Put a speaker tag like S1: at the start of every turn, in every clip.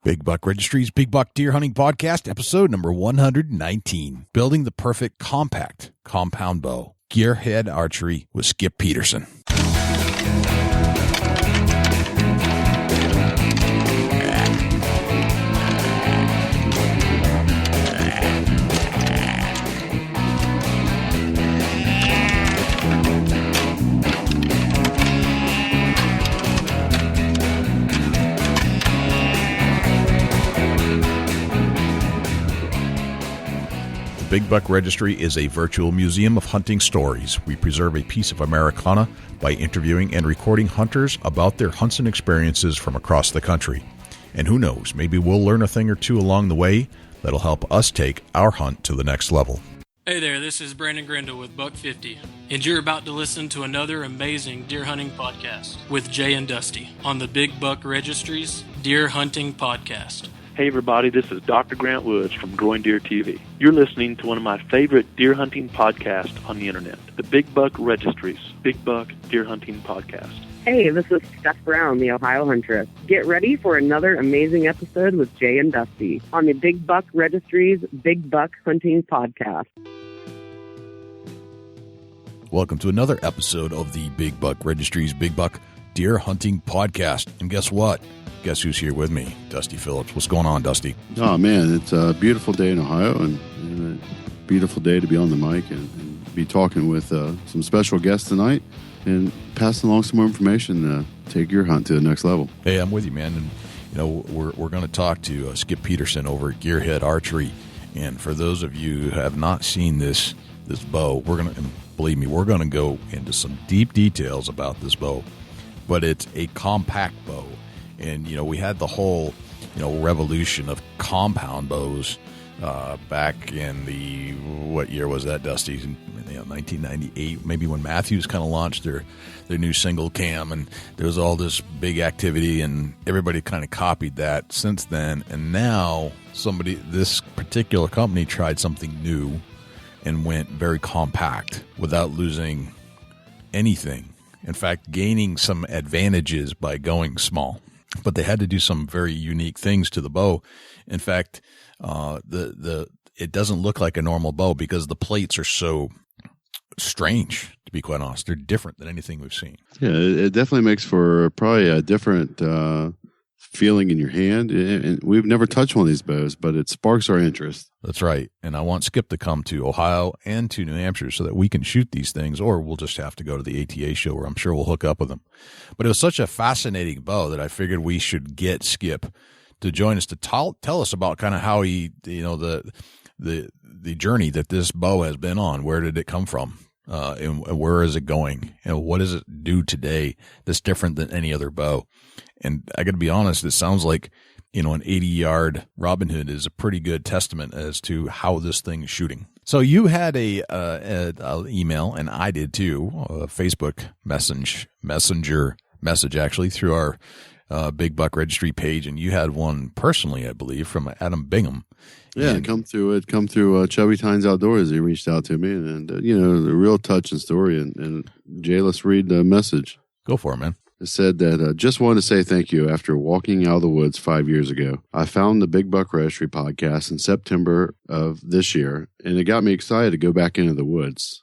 S1: Big Buck Registry's Big Buck Deer Hunting Podcast, episode number 119, Building the Perfect Compact Compound Bow, Gearhead Archery with Skip Peterson. Big Buck Registry is a virtual museum of hunting stories. We preserve a piece of Americana by interviewing and recording hunters about their hunts and experiences from across the country. And who knows, maybe we'll learn a thing or two along the way that'll help us take our hunt to the next level.
S2: Hey there, this is Brandon Grindle with Buck 50, and you're about to listen to another amazing deer hunting podcast with Jay and Dusty on the Big Buck Registry's Deer Hunting Podcast.
S3: Hey everybody, this is Dr. Grant Woods from Growing Deer TV. You're listening to one of my favorite deer hunting podcasts on the internet, the Big Buck Registry's Big Buck Deer Hunting Podcast.
S4: Hey, this is Steph Brown, the Ohio Huntress. Get ready for another amazing episode with Jay and Dusty on the Big Buck Registry's Big Buck Hunting Podcast.
S1: Welcome to another episode of the Big Buck Registry's Big Buck Deer Hunting Podcast. And guess what? Guess who's here with me? Dusty Phillips. What's going on, Dusty?
S5: Oh, man, it's a beautiful day in Ohio and a beautiful day to be on the mic and be talking with some special guests tonight and passing along some more information to take your hunt to the next level.
S1: Hey, I'm with you, man. And, you know, we're going to talk to Skip Peterson over at Gearhead Archery. And for those of you who have not seen this bow, we're going to, believe me, we're going to go into some deep details about this bow. But it's a compact bow. And, you know, we had the whole, revolution of compound bows back in the, what year was that, Dusty? 1998, maybe when Matthews kind of launched their new single cam. And there was all this big activity, and everybody kind of copied that since then. And now this particular company tried something new and went very compact without losing anything. In fact, gaining some advantages by going small. But they had to do some very unique things to the bow. In fact, it doesn't look like a normal bow because the plates are so strange, to be quite honest. They're different than anything we've seen.
S5: Yeah, it definitely makes for probably a different feeling in your hand. And we've never touched one of these bows, but it sparks our interest.
S1: That's right. And I want Skip to come to Ohio and to New Hampshire so that we can shoot these things, or we'll just have to go to the ATA show where I'm sure we'll hook up with him. But it was such a fascinating bow that I figured we should get Skip to join us to tell us about kind of how he, the journey that this bow has been on. Where did it come from? And where is it going? And what does it do today that's different than any other bow? And I got to be honest, it sounds like, an 80-yard Robin Hood is a pretty good testament as to how this thing is shooting. So you had a email, and I did too, a Facebook messenger message actually through our Big Buck Registry page, and you had one personally, I believe, from Adam Bingham.
S5: Yeah, come through Chubby Tines Outdoors. He reached out to me, and a real touching story. And Jay, let's read the message.
S1: Go for it, man.
S5: It said that, just wanted to say thank you after walking out of the woods 5 years ago. I found the Big Buck Registry podcast in September of this year, and it got me excited to go back into the woods.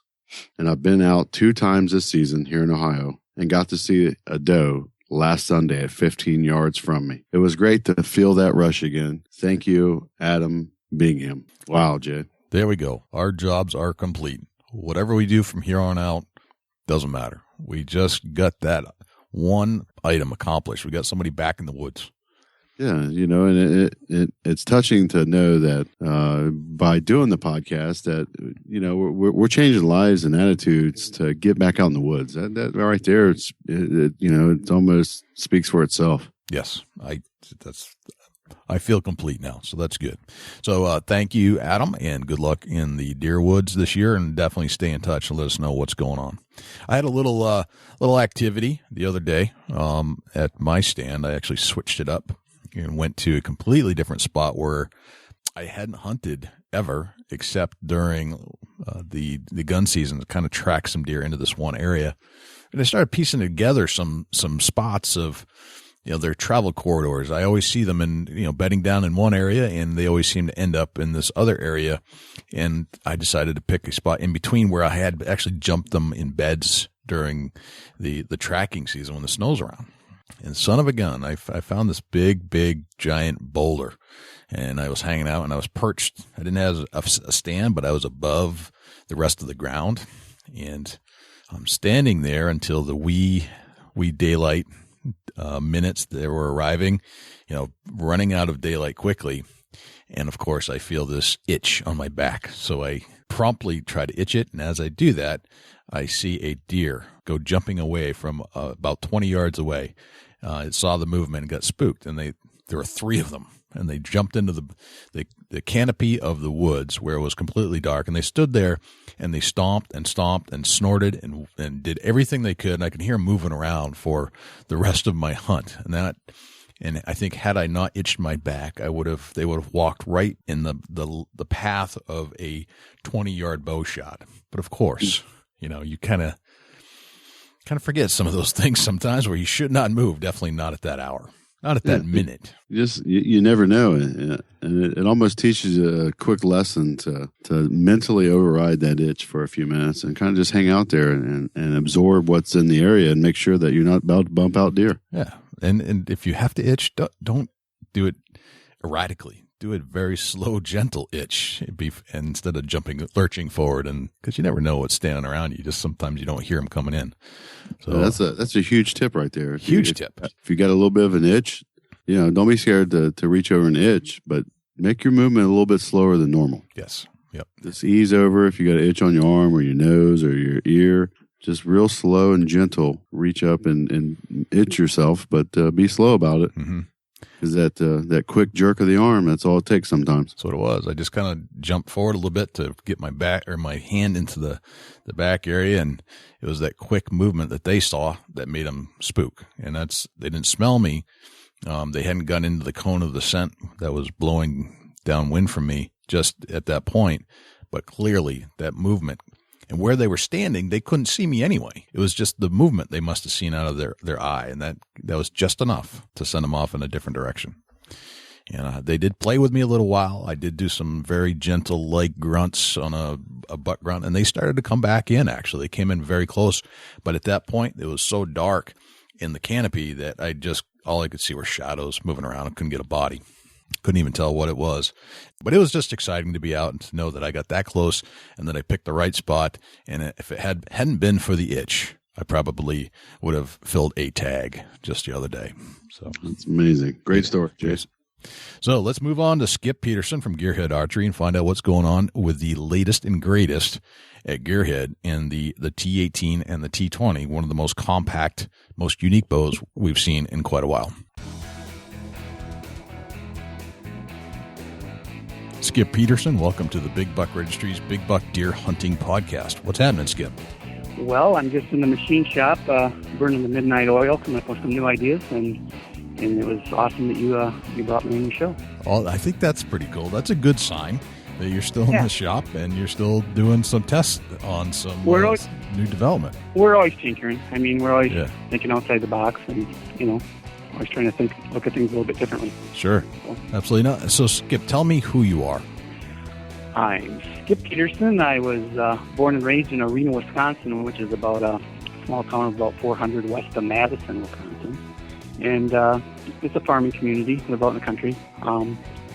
S5: And I've been out 2 times this season here in Ohio and got to see a doe last Sunday at 15 yards from me. It was great to feel that rush again. Thank you, Adam Bingham. Wow, Jay.
S1: There we go. Our jobs are complete. Whatever we do from here on out doesn't matter. We just got that one item accomplished. We got somebody back in the woods.
S5: Yeah, and it's touching to know that by doing the podcast that we're changing lives and attitudes to get back out in the woods. That right there, it almost speaks for itself.
S1: Yes, I feel complete now, so that's good. So thank you, Adam, and good luck in the deer woods this year, and definitely stay in touch and let us know what's going on. I had a little activity the other day at my stand. I actually switched it up and went to a completely different spot where I hadn't hunted ever, except during the gun season, to kind of track some deer into this one area. And I started piecing together some spots of their travel corridors. I always see them in, bedding down in one area, and they always seem to end up in this other area. And I decided to pick a spot in between where I had actually jumped them in beds during the tracking season when the snow's around. And son of a gun, I found this big, giant boulder, and I was hanging out, and I was perched. I didn't have a stand, but I was above the rest of the ground, and I'm standing there until the wee daylight minutes that were arriving, running out of daylight quickly. And of course, I feel this itch on my back. So I promptly try to itch it. And as I do that, I see a deer go jumping away from about 20 yards away. It saw the movement and got spooked. And there were 3 of them. And they jumped into the canopy of the woods where it was completely dark. And they stood there and they stomped and snorted and did everything they could. And I could hear them moving around for the rest of my hunt. And I think had I not itched my back, they would have walked right in the path of a 20-yard bow shot. But of course, you kind of forget some of those things sometimes where you should not move. Definitely not at that hour. Not at that minute.
S5: You never know, and it almost teaches you a quick lesson to mentally override that itch for a few minutes and kind of just hang out there and absorb what's in the area and make sure that you're not about to bump out deer.
S1: Yeah, and if you have to itch, don't do it erratically. Do it very slow, gentle itch instead of lurching forward, and because you never know what's standing around you. Just sometimes you don't hear them coming in. So
S5: that's a huge tip right there.
S1: Huge tip.
S5: If you got a little bit of an itch, don't be scared to reach over and itch, but make your movement a little bit slower than normal.
S1: Yes. Yep.
S5: Just ease over. If you got an itch on your arm or your nose or your ear, just real slow and gentle. Reach up and itch yourself, but be slow about it. Mm-hmm. Because that quick jerk of the arm, that's all it takes sometimes.
S1: That's what it was. I just kind of jumped forward a little bit to get my back or my hand into the back area, and it was that quick movement that they saw that made them spook. And they didn't smell me. They hadn't gotten into the cone of the scent that was blowing downwind from me just at that point. But clearly that movement and where they were standing, they couldn't see me anyway. It was just the movement they must have seen out of their eye, and that was just enough to send them off in a different direction. And they did play with me a little while. I did do some very gentle, light grunts on a buck grunt, and they started to come back in, actually. They came in very close. But at that point, it was so dark in the canopy that all I could see were shadows moving around. I couldn't get a body. Couldn't even tell what it was. But it was just exciting to be out and to know that I got that close and that I picked the right spot. And if it hadn't been for the itch, I probably would have filled a tag just the other day. So
S5: that's amazing. Great story, Jason.
S1: So let's move on to Skip Peterson from Gearhead Archery and find out what's going on with the latest and greatest at Gearhead in the T18 and the T20, one of the most compact, most unique bows we've seen in quite a while. Skip Peterson, welcome to the Big Buck Registry's Big Buck Deer Hunting Podcast. What's happening, Skip?
S6: Well, I'm just in the machine shop, burning the midnight oil, coming up with some new ideas, and it was awesome that you brought me on the show.
S1: Oh, I think that's pretty cool. That's a good sign that you're still in the shop and you're still doing some tests on some new development.
S6: We're always tinkering. I mean, we're always thinking outside the box, and always trying to look at things a little bit differently.
S1: Sure. So, absolutely. No. So, Skip, tell me who you are.
S6: I'm Skip Peterson. I was born and raised in Arena, Wisconsin, which is about a small town of about 400 west of Madison, Wisconsin. And it's a farming community. Live out in the country.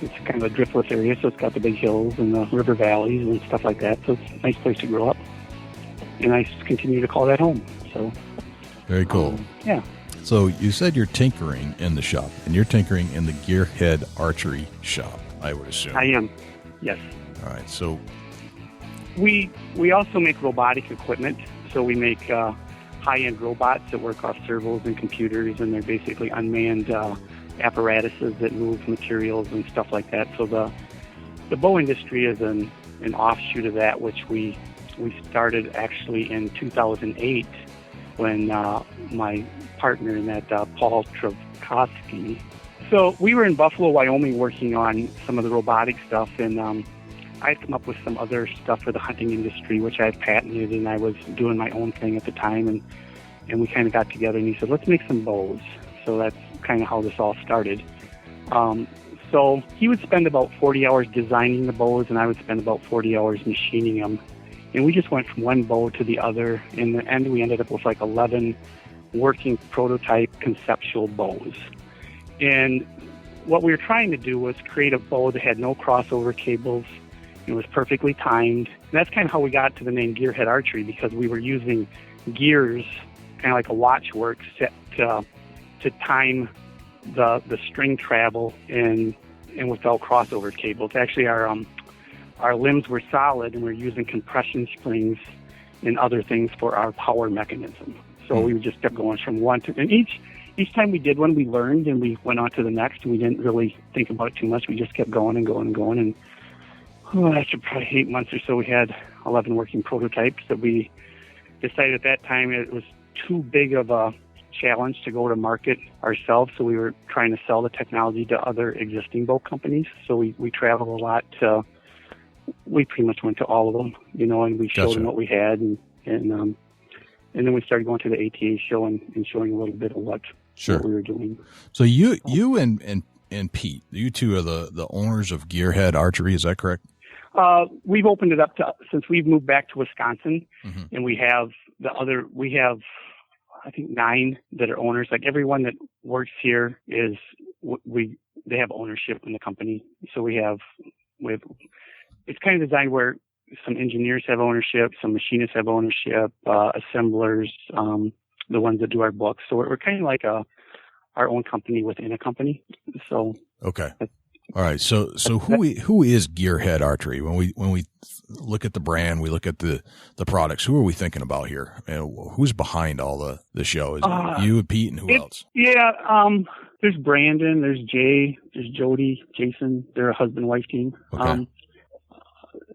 S6: It's kind of a driftless area, so it's got the big hills and the river valleys and stuff like that. So it's a nice place to grow up. And I continue to call that home. So
S1: very cool.
S6: Yeah.
S1: So you said you're tinkering in the shop, and you're tinkering in the Gearhead Archery shop, I would assume.
S6: I am, yes.
S1: All right, so
S6: we also make robotic equipment. So we make high-end robots that work off servos and computers, and they're basically unmanned apparatuses that move materials and stuff like that. So the bow industry is an offshoot of that, which we started actually in 2008 when my partner in that, Paul Travakowski. So we were in Buffalo, Wyoming, working on some of the robotic stuff, and I had come up with some other stuff for the hunting industry, which I had patented, and I was doing my own thing at the time, and we kind of got together, and he said, let's make some bows. So kind of how this all started. So he would spend about 40 hours designing the bows, and I would spend about 40 hours machining them. And we just went from one bow to the other. In the end, we ended up with like 11 working prototype conceptual bows. And what we were trying to do was create a bow that had no crossover cables. It was perfectly timed. And that's kind of how we got to the name Gearhead Archery, because we were using gears, kind of like a watchwork, set to time the string travel and without crossover cables. Actually, our limbs were solid, and we were using compression springs and other things for our power mechanism. So we just kept going from one to, and each time we did one, we learned and we went on to the next, and we didn't really think about it too much. We just kept going and going and going. And after probably 8 months or so, we had 11 working prototypes that we decided at that time it was too big of a challenge to go to market ourselves. So we were trying to sell the technology to other existing bow companies. So we traveled a lot. We pretty much went to all of them, and we showed them what we had, and then we started going to the ATA show and showing a little bit of what we were doing.
S1: So you and Pete, you two are the owners of Gearhead Archery, is that correct?
S6: We've opened it up since we've moved back to Wisconsin, and we have I think 9 that are owners. Like everyone that works here they have ownership in the company. So we have it's kind of designed where some engineers have ownership, some machinists have ownership, assemblers, the ones that do our books. So we're kind of like our own company within a company. So
S1: okay, all right. So who is Gearhead Archery? When we look at the brand, we look at the products. Who are we thinking about here? And who's behind all the show? Is it you and Pete, and who else?
S6: Yeah, there's Brandon, there's Jay, there's Jody, Jason. They're a husband-wife team.
S1: Okay.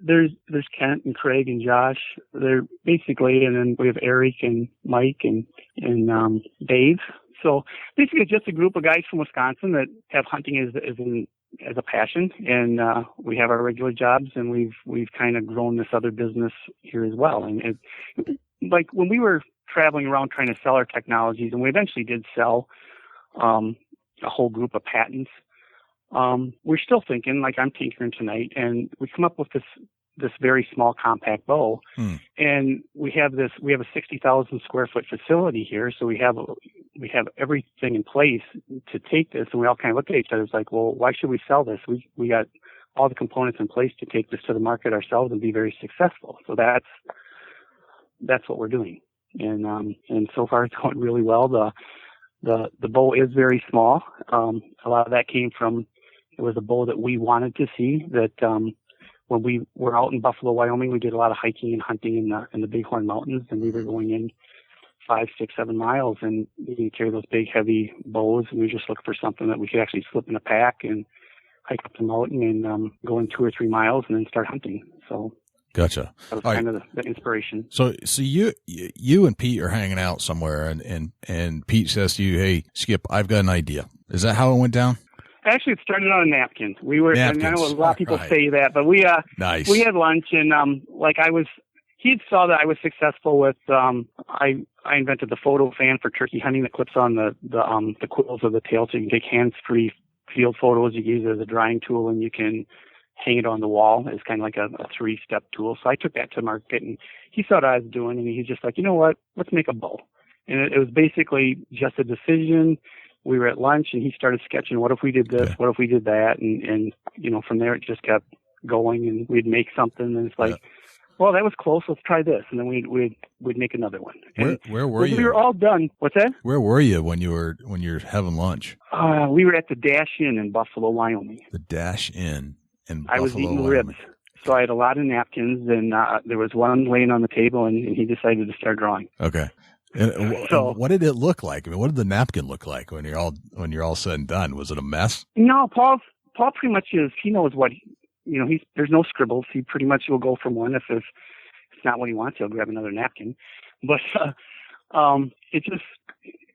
S6: There's Kent and Craig and Josh. They're basically, and then we have Eric and Mike and Dave. So basically, it's just a group of guys from Wisconsin that have hunting as a passion, and we have our regular jobs, and we've kind of grown this other business here as well. And like when we were traveling around trying to sell our technologies, and we eventually did sell a whole group of Pattens. We're still thinking, like I'm tinkering tonight, and we come up with this very small compact bow, and we have a 60,000 square foot facility here, so we have everything in place to take this, and we all kind of look at each other. It's like, well, why should we sell this? We got all the components in place to take this to the market ourselves and be very successful. So that's what we're doing, and so far it's going really well. The bow is very small. A lot of that came from, it was a bow that we wanted to see. That when we were out in Buffalo, Wyoming, we did a lot of hiking and hunting in the Bighorn Mountains, and we were going in 5, 6, 7 miles, and you carry those big, heavy bows, and we just looked for something that we could actually slip in a pack and hike up the mountain and go in 2 or 3 miles and then start hunting. So
S1: gotcha.
S6: That was kind of the inspiration.
S1: So you and Pete are hanging out somewhere, and Pete says to you, "Hey, Skip, I've got an idea." Is that how it went down?
S6: Actually, it started on a napkin. We were,
S1: Napkins.
S6: I know a lot of people say that, but we
S1: nice.
S6: We had lunch, and he saw that I was successful with I invented the photo fan for turkey hunting that clips on the quills of the tail, so you can take hands-free field photos. You can use it as a drying tool, and you can hang it on the wall. It's kind of like a 3-step tool. So I took that to market, and he saw what I was doing, and he's just like, you know what? Let's make a bow. And it was basically just a decision. We were at lunch, and he started sketching, what if we did this? What if we did that? And from there, it just kept going, and we'd make something, and it's like, well, that was close. Let's try this. And then we'd make another one. And
S1: where were you?
S6: We were all done. What's that?
S1: Where were you when you were having lunch?
S6: We were at the Dash Inn in Buffalo, Wyoming.
S1: The Dash Inn in Buffalo,
S6: I was eating
S1: Wyoming.
S6: ribs. So I had a lot of napkins, and there was one laying on the table, and he decided to start drawing.
S1: Okay. And what did it look like? I mean, what did the napkin look like when you're all said and done? Was it a mess?
S6: No, Paul pretty much is. He knows what there's no scribbles. He pretty much will go from one. If it's not what he wants, he'll grab another napkin. But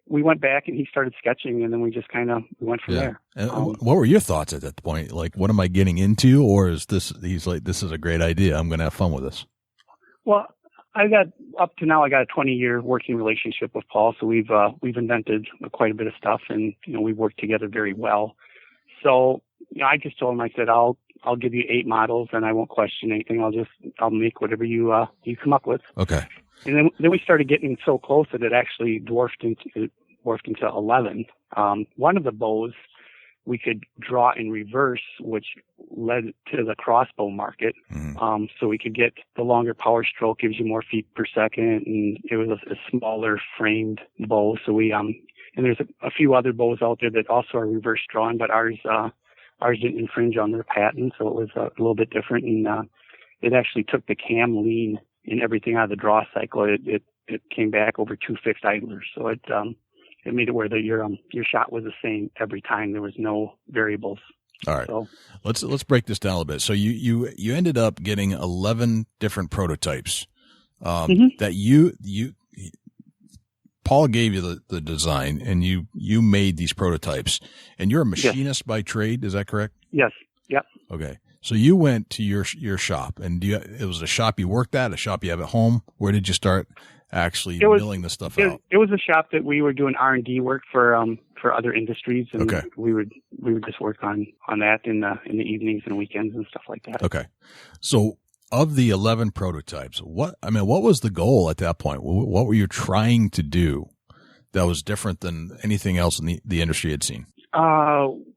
S6: we went back and he started sketching, and then we just kind of went from there.
S1: And what were your thoughts at that point? Like, what am I getting into? Or is this? He's like, this is a great idea. I'm going to have fun with this.
S6: Well, I got up to now. I got a 20-year working relationship with Paul, so we've invented quite a bit of stuff, and we've worked together very well. So I just told him, I said, I'll give you 8 models, and I won't question anything. I'll make whatever you come up with.
S1: Okay.
S6: And then we started getting so close that it actually dwarfed into 11. One of the bows we could draw in reverse, which led to the crossbow market.
S1: Mm-hmm.
S6: So we could get the longer power stroke, gives you more feet per second, and it was a smaller framed bow. So and there's a few other bows out there that also are reverse drawn, but ours didn't infringe on their patent, so it was a little bit different. And it actually took the cam lean and everything out of the draw cycle. It came back over 2 fixed idlers, so it made it where your shot was the same every time. There was no variables.
S1: All right.
S6: So
S1: let's break this down a little bit. So you ended up getting 11 different prototypes that you Paul gave you the design, and you made these prototypes, and you're a machinist by trade. Is that correct?
S6: Yes. Yep.
S1: Okay. So you went to your shop, and it was a shop you worked at, a shop you have at home. Where did you start actually milling the stuff out?
S6: It was a shop that we were doing R&D work for other industries, and
S1: okay.
S6: we would just work on that in the evenings and weekends and stuff like that.
S1: Okay. So of the 11 prototypes, what was the goal at that point? What were you trying to do that was different than anything else in the industry had seen?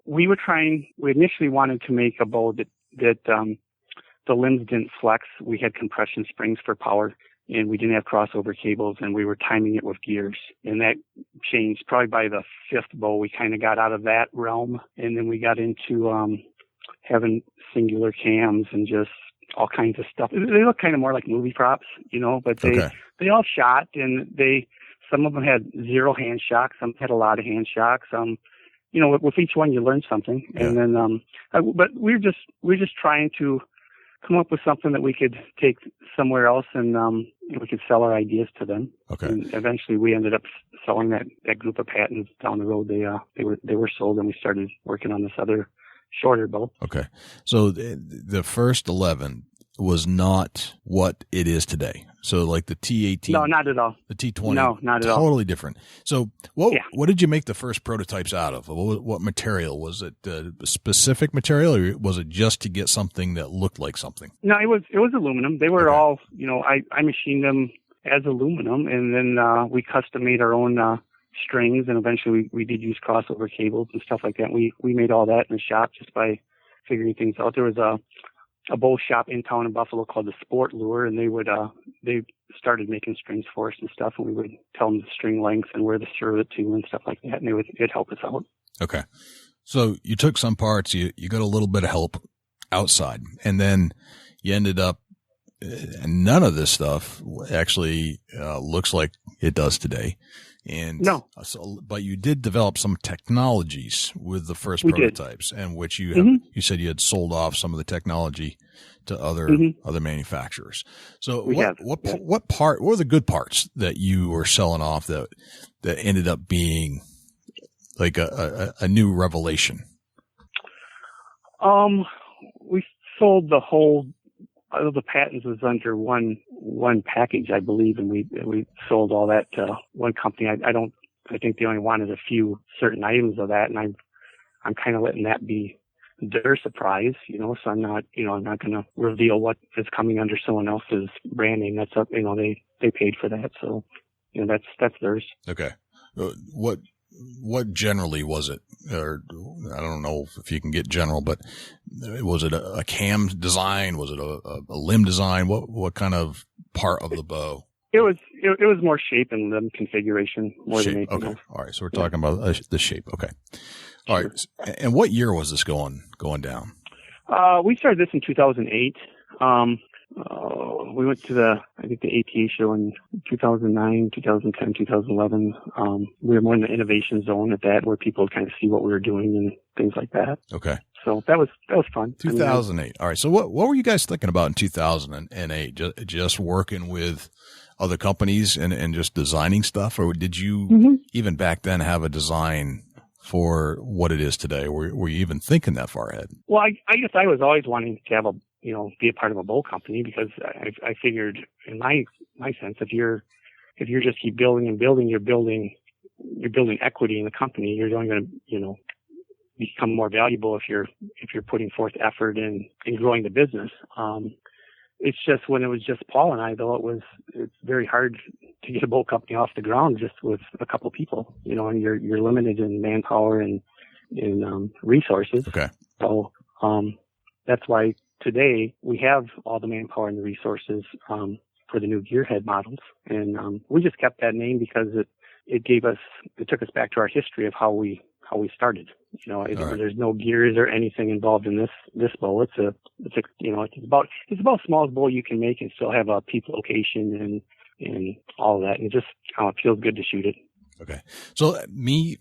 S6: We initially wanted to make a bow that the limbs didn't flex. We had compression springs for power, and we didn't have crossover cables, and we were timing it with gears. And that changed probably by the 5th bow. We kind of got out of that realm, and then we got into having singular cams and just all kinds of stuff. They look kind of more like movie props, but they all shot, and some of them had 0 hand shock, some had a lot of hand shock, some, with each one you learn something. Yeah. And then, but we're just trying to come up with something that we could take somewhere else, and we could sell our ideas to them.
S1: Okay. And
S6: eventually we ended up selling that group of Pattens down the road. They were sold, and we started working on this other shorter bow.
S1: Okay. So the first 11 was not what it is today. So like the T18.
S6: No, not at all.
S1: The T20.
S6: No, not at all.
S1: Totally different. So what did you make the first prototypes out of? What material? Was it a specific material, or was it just to get something that looked like something?
S6: No, it was aluminum. They were all, I machined them as aluminum, and then we custom made our own strings, and eventually we did use crossover cables and stuff like that. We made all that in the shop just by figuring things out. There was a bow shop in town in Buffalo called the Sport Lure, and they started making strings for us and stuff, and we would tell them the string length and where to serve it to and stuff like that, and it'd help us out.
S1: Okay. So you took some parts, you got a little bit of help outside, and then you ended up, and none of this stuff actually looks like it does today. And
S6: no.
S1: But you did develop some technologies with the first prototypes, and which you said you had sold off some of the technology to other manufacturers. So what were the good parts that you were selling off that ended up being like a new revelation?
S6: We sold the whole. The Pattens was under one package, I believe, and we sold all that to one company. I think they only wanted a few certain items of that, and I'm kind of letting that be their surprise, so I'm not going to reveal what is coming under someone else's brand name. That's up, they paid for that, so that's theirs.
S1: Okay. What generally was it? Or I don't know if you can get general, but was it a cam design? Was it a limb design? What kind of part of the bow?
S6: It was more shape and limb configuration more than anything else.
S1: All right. So we're talking about the shape. Okay. All right. And what year was this going down?
S6: We started this in 2008. We went to the ATA show in 2009, 2010, 2011. We were more in the innovation zone at that, where people would kind of see what we were doing and things like that.
S1: Okay.
S6: So that was fun.
S1: 2008. All right. So what were you guys thinking about in 2008? Just working with other companies and just designing stuff, or did you even back then have a design for what it is today? Were you even thinking that far ahead?
S6: Well, I guess I was always wanting to have be a part of a bow company, because I figured in my sense, if you're just keep building and building, you're building equity in the company. You're only going to, become more valuable if you're putting forth effort in growing the business. It's just when it was just Paul and I, though, it's very hard to get a boat company off the ground just with a couple of people, and you're limited in manpower and in resources.
S1: Okay.
S6: So that's why today we have all the manpower and the resources for the new Gearhead models, and we just kept that name because it took us back to our history of how we started. Right. There's no gears or anything involved in this bow. It's about the smallest bow you can make and still have a peep location and all of that. And it just it feels good to shoot it.
S1: Okay. So me,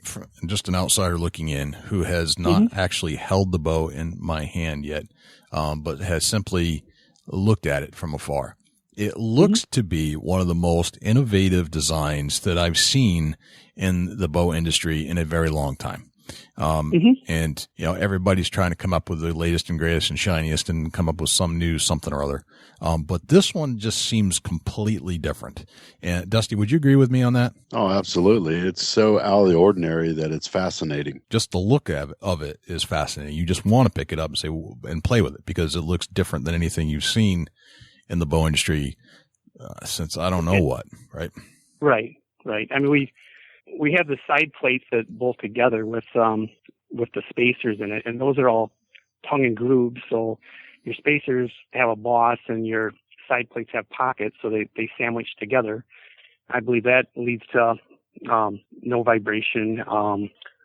S1: just an outsider looking in, who has not actually held the bow in my hand yet, but has simply looked at it from afar. It looks to be one of the most innovative designs that I've seen in the bow industry in a very long time. And, everybody's trying to come up with the latest and greatest and shiniest and come up with some new something or other. But this one just seems completely different. And Dusty, would you agree with me on that?
S5: Oh, absolutely. It's so out of the ordinary that it's fascinating.
S1: Just the look of it is fascinating. You just want to pick it up and say, and play with it, because it looks different than anything you've seen in the bow industry since I don't know what, right?
S6: Right. I mean, we have the side plates that bolt together with the spacers in it, and those are all tongue and grooved. So your spacers have a boss, and your side plates have pockets, so they sandwich together. I believe that leads to no vibration.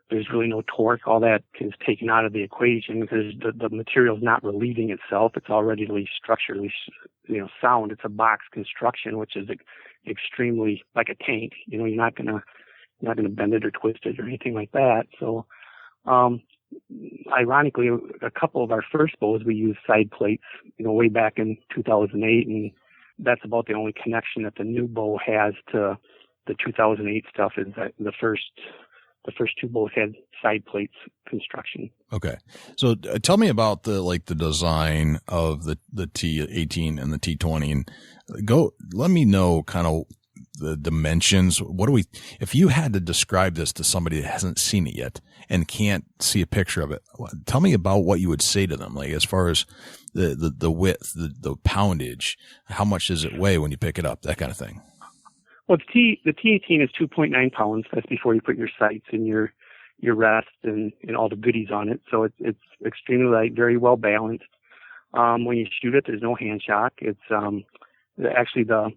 S6: There's really no torque. All that is taken out of the equation because the material is not relieving itself. It's already structurally, sound. It's a box construction, which is extremely like a tank. You're not gonna bend it or twist it or anything like that. So, ironically, a couple of our first bows we used side plates, way back in 2008, and that's about the only connection that the new bow has to the 2008 stuff. Is that the first two bows had side plates construction.
S1: Okay. So tell me about the design of the T18 and the T20, and let me know kind of the dimensions. If you had to describe this to somebody that hasn't seen it yet and can't see a picture of it, tell me about what you would say to them, like as far as the width, the poundage, how much does it weigh when you pick it up, that kind of thing.
S6: Well, the T18 is 2.9 pounds. That's before you put your sights and your rest and all the goodies on it. So it's extremely light, very well balanced. When you shoot it, there's no hand shock. It's actually the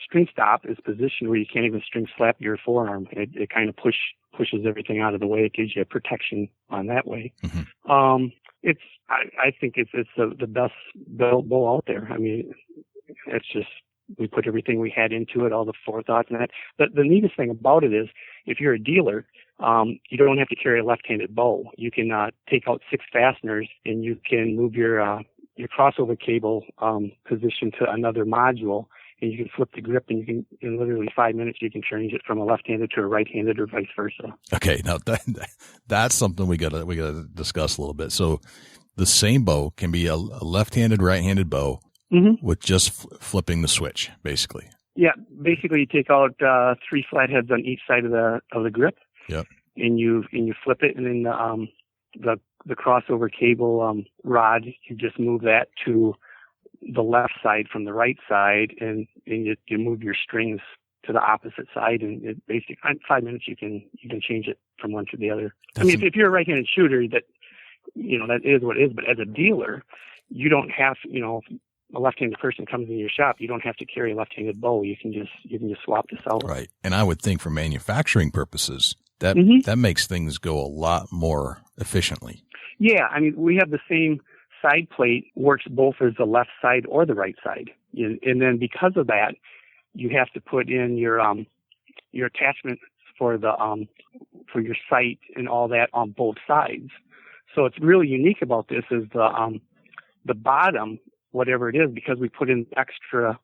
S6: string stop is positioned where you can't even string slap your forearm. It kind of pushes everything out of the way. It gives you protection on that way. Mm-hmm. I think it's the best bow out there. I mean, it's just. We put everything we had into it, all the forethoughts and that. But the neatest thing about it is, if you're a dealer, you don't have to carry a left-handed bow. You can take out 6 fasteners, and you can move your crossover cable position to another module, and you can flip the grip, and you can, in literally 5 minutes, you can change it from a left-handed to a right-handed or vice versa.
S1: Okay, now that's something we gotta discuss a little bit. So the same bow can be a left-handed, right-handed bow. Mm-hmm. With just flipping the switch, basically.
S6: Yeah, basically you take out 3 flatheads on each side of the grip.
S1: Yep.
S6: And you flip it, and then the crossover cable rod, you just move that to the left side from the right side, and you move your strings to the opposite side, and it basically in 5 minutes you can change it from one to the other. If you're a right-handed shooter, that is what it is. But as a dealer, you don't have a left-handed person comes in your shop, you don't have to carry a left-handed bow. You can just swap this out.
S1: Right. And I would think for manufacturing purposes, that makes things go a lot more efficiently.
S6: Yeah. I mean, we have the same side plate, works both as the left side or the right side. And then because of that, you have to put in your attachments for for your sight and all that on both sides. So it's really unique about this is the bottom, whatever it is, because we put in extra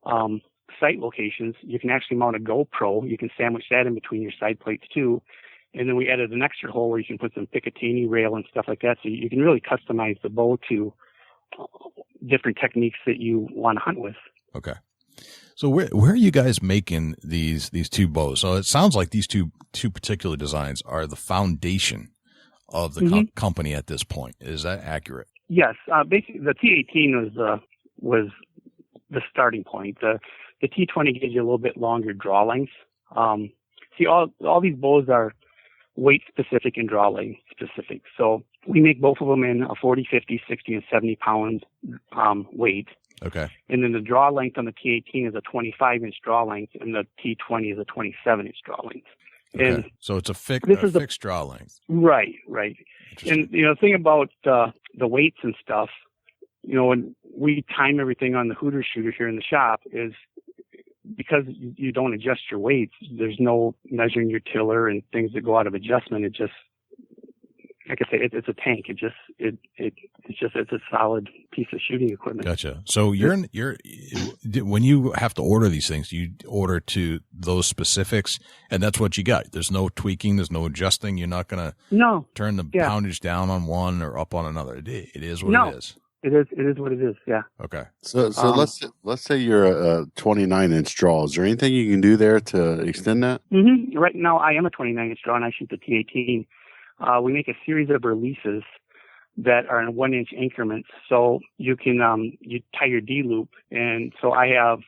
S6: sight locations, you can actually mount a GoPro. You can sandwich that in between your side plates too. And then we added an extra hole where you can put some Picatinny rail and stuff like that. So you can really customize the bow to different techniques that you want to hunt with.
S1: Okay. So where are you guys making these two bows? So it sounds like these two particular designs are the foundation of the company at this point. Is that accurate?
S6: Yes. Basically, the T18 was the starting point. The T20 gives you a little bit longer draw lengths. See, all these bows are weight specific and draw length specific. So we make both of them in a 40, 50, 60, and 70 pound weight.
S1: Okay.
S6: And then the draw length on the T18 is a 25-inch draw length, and the T20 is a 27-inch draw length.
S1: Okay.
S6: And
S1: so it's a fixed draw length.
S6: Right. And, the thing about the weights and stuff, when we time everything on the Hooter shooter here in the shop is because you don't adjust your weights, there's no measuring your tiller and things that go out of adjustment. It just, like I say, it's a tank. It's a solid piece of shooting equipment.
S1: Gotcha. So when you have to order these things, you order to those specifics, and that's what you got. There's no tweaking. There's no adjusting. You're not going to turn the poundage down on one or up on another. It is what it is.
S6: It is what it is. Yeah.
S1: Okay.
S5: So let's say you're a 29-inch draw. Is there anything you can do there to extend that?
S6: Mm-hmm. Right now, I am a 29-inch draw, and I shoot the T18. We make a series of releases that are in 1-inch increments. So you can you tie your D loop, and so I have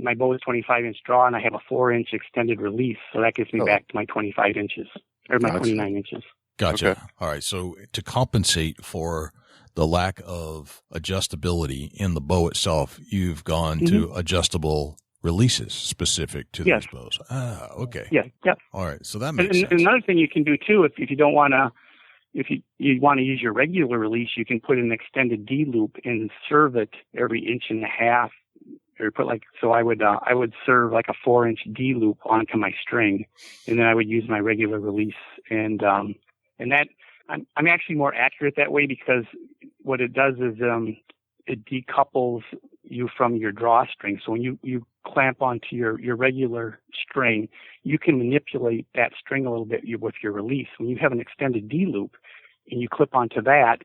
S6: my bow is 25-inch draw, and I have a 4-inch extended release. So that gets me back to my 25 inches or my 29 inches.
S1: Gotcha.
S5: Okay.
S1: All right. So to compensate for the lack of adjustability in the bow itself, you've gone to adjustable releases specific to these bows. Ah, okay.
S6: Yeah. Yep.
S1: All right. So that makes sense.
S6: Another thing you can do too, if you don't want to, if you want to use your regular release, you can put an extended D loop and serve it every 1.5 inches, or put I would serve like a 4-inch D loop onto my string, and then I would use my regular release, and that I'm actually more accurate that way because what it does is it decouples you from your drawstring. So when you clamp onto your regular string, you can manipulate that string a little bit with your release. When you have an extended D loop and you clip onto that,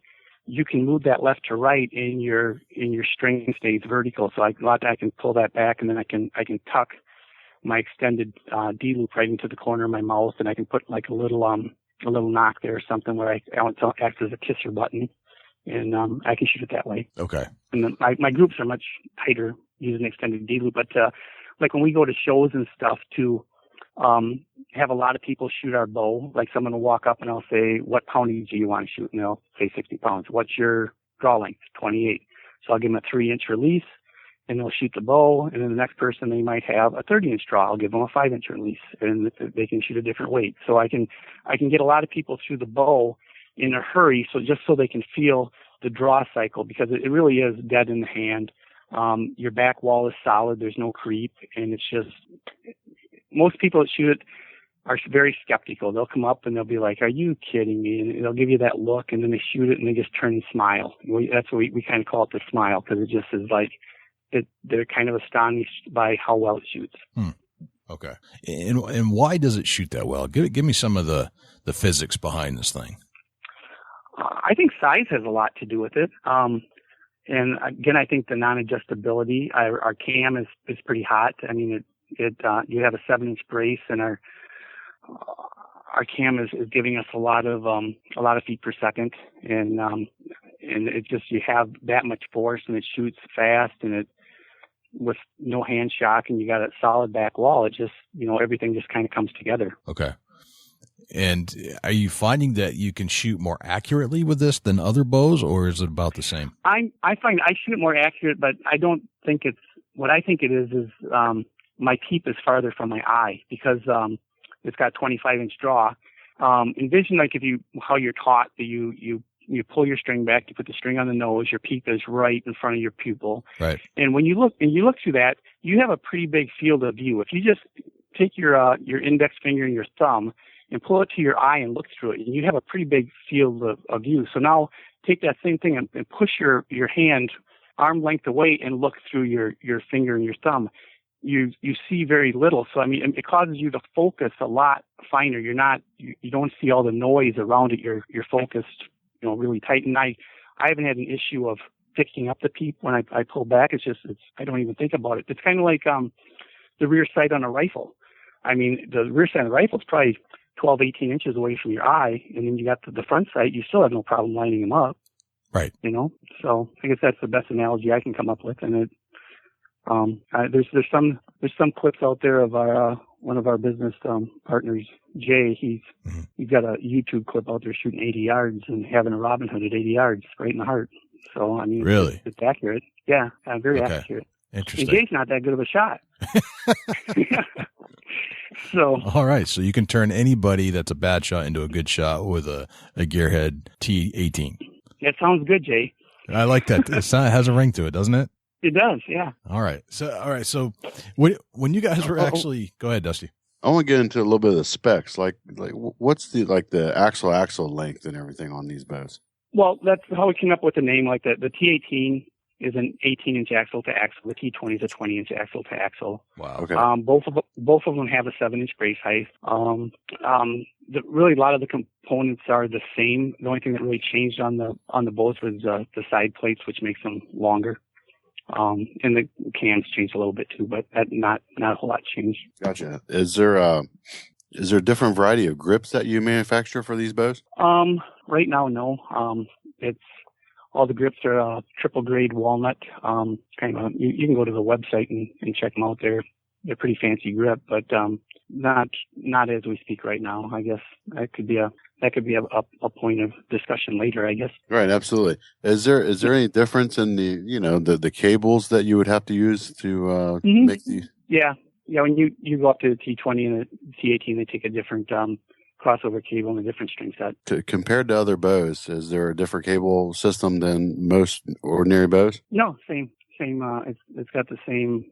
S6: you can move that left to right and your string stays vertical. So I can pull that back, and then I can tuck my extended D loop right into the corner of my mouth, and I can put like a little knock there or something where I act as a kisser button, and I can shoot it that way.
S1: Okay.
S6: And then my groups are much tighter using extended D loop, but like when we go to shows and stuff to have a lot of people shoot our bow, like someone will walk up and I'll say, what poundage do you want to shoot? And they'll say 60 pounds. What's your draw length? 28. So I'll give them a 3-inch release, and they'll shoot the bow, and then the next person, they might have a 30-inch draw. I'll give them a 5-inch release, and they can shoot a different weight. So I can get a lot of people through the bow in a hurry, so they can feel the draw cycle, because it really is dead in the hand. Your back wall is solid. There's no creep, and it's just, most people that shoot it are very skeptical. They'll come up and they'll be like, are you kidding me? And they'll give you that look, and then they shoot it and they just turn and smile. That's what we kind of call it, the smile, because it just is like, they're kind of astonished by how well it shoots.
S1: Okay. And why does it shoot that well? Give me some of the physics behind this thing.
S6: I think size has a lot to do with it. And again, I think the non-adjustability, our cam is pretty hot. I mean, you have a 7-inch brace, and our cam is giving us a lot of feet per second, and it just, you have that much force, and it shoots fast, and it, with no hand shock, and you got a solid back wall, it just, everything just kind of comes together.
S1: Okay. And are you finding that you can shoot more accurately with this than other bows, or is it about the same?
S6: I find I shoot more accurate, but I don't think it's, what I think it is my peep is farther from my eye, because it's got 25-inch draw. Envision like how you're taught that you pull your string back, you put the string on the nose, your peep is right in front of your pupil.
S1: Right.
S6: And when you look through that, you have a pretty big field of view. If you just take your index finger and your thumb and pull it to your eye and look through it, and you have a pretty big field of view. So now take that same thing and push your hand arm length away and look through your finger and your thumb. You see very little. So, I mean, it causes you to focus a lot finer. You don't see all the noise around it. You're focused, really tight. And I I haven't had an issue of picking up the peep when I pull back. I don't even think about it. It's kind of like the rear sight on a rifle. I mean, the rear sight on the rifle is probably 12, 18 inches away from your eye, and then you got the front sight. You still have no problem lining them up.
S1: Right.
S6: You know, so I guess that's the best analogy I can come up with. And there's some clips out there of our one of our business partners, Jay. He's got a YouTube clip out there shooting 80 yards and having a Robin Hood at 80 yards right in the heart. So I mean,
S1: really,
S6: it's accurate. Yeah, very accurate.
S1: Interesting.
S6: And Jay's not that good of a shot. So
S1: all right, so you can turn anybody that's a bad shot into a good shot with a Gearhead T18.
S6: That sounds good, Jay.
S1: I like that. It has a ring to it, doesn't it?
S6: It does, yeah.
S1: All right. So when you guys were actually, go ahead, Dusty.
S5: I want to get into a little bit of the specs. Like what's the axle length and everything on these bows? Well,
S6: that's how we came up with the name. Like the T18 is an 18-inch axle to axle. The T20 is a 20-inch axle to axle.
S1: Wow.
S5: Okay.
S6: Both of them have a 7-inch brace height. Really, a lot of the components are the same. The only thing that really changed on the bows was the side plates, which makes them longer. And the cams changed a little bit too, but not a whole lot changed.
S5: Gotcha. Is there a different variety of grips that you manufacture for these bows?
S6: Right now, no. It's all the grips are triple grade walnut. You can go to the website and check them out. They're pretty fancy grip, but not as we speak right now. I guess that could be a point of discussion later, I guess.
S5: Right, absolutely. Is there any difference in the cables that you would have to use to make these?
S6: Yeah. When you go up to the T20 and the T18, they take a different crossover cable and a different string set.
S5: Compared to other bows, is there a different cable system than most ordinary bows?
S6: No, same. It's got the same.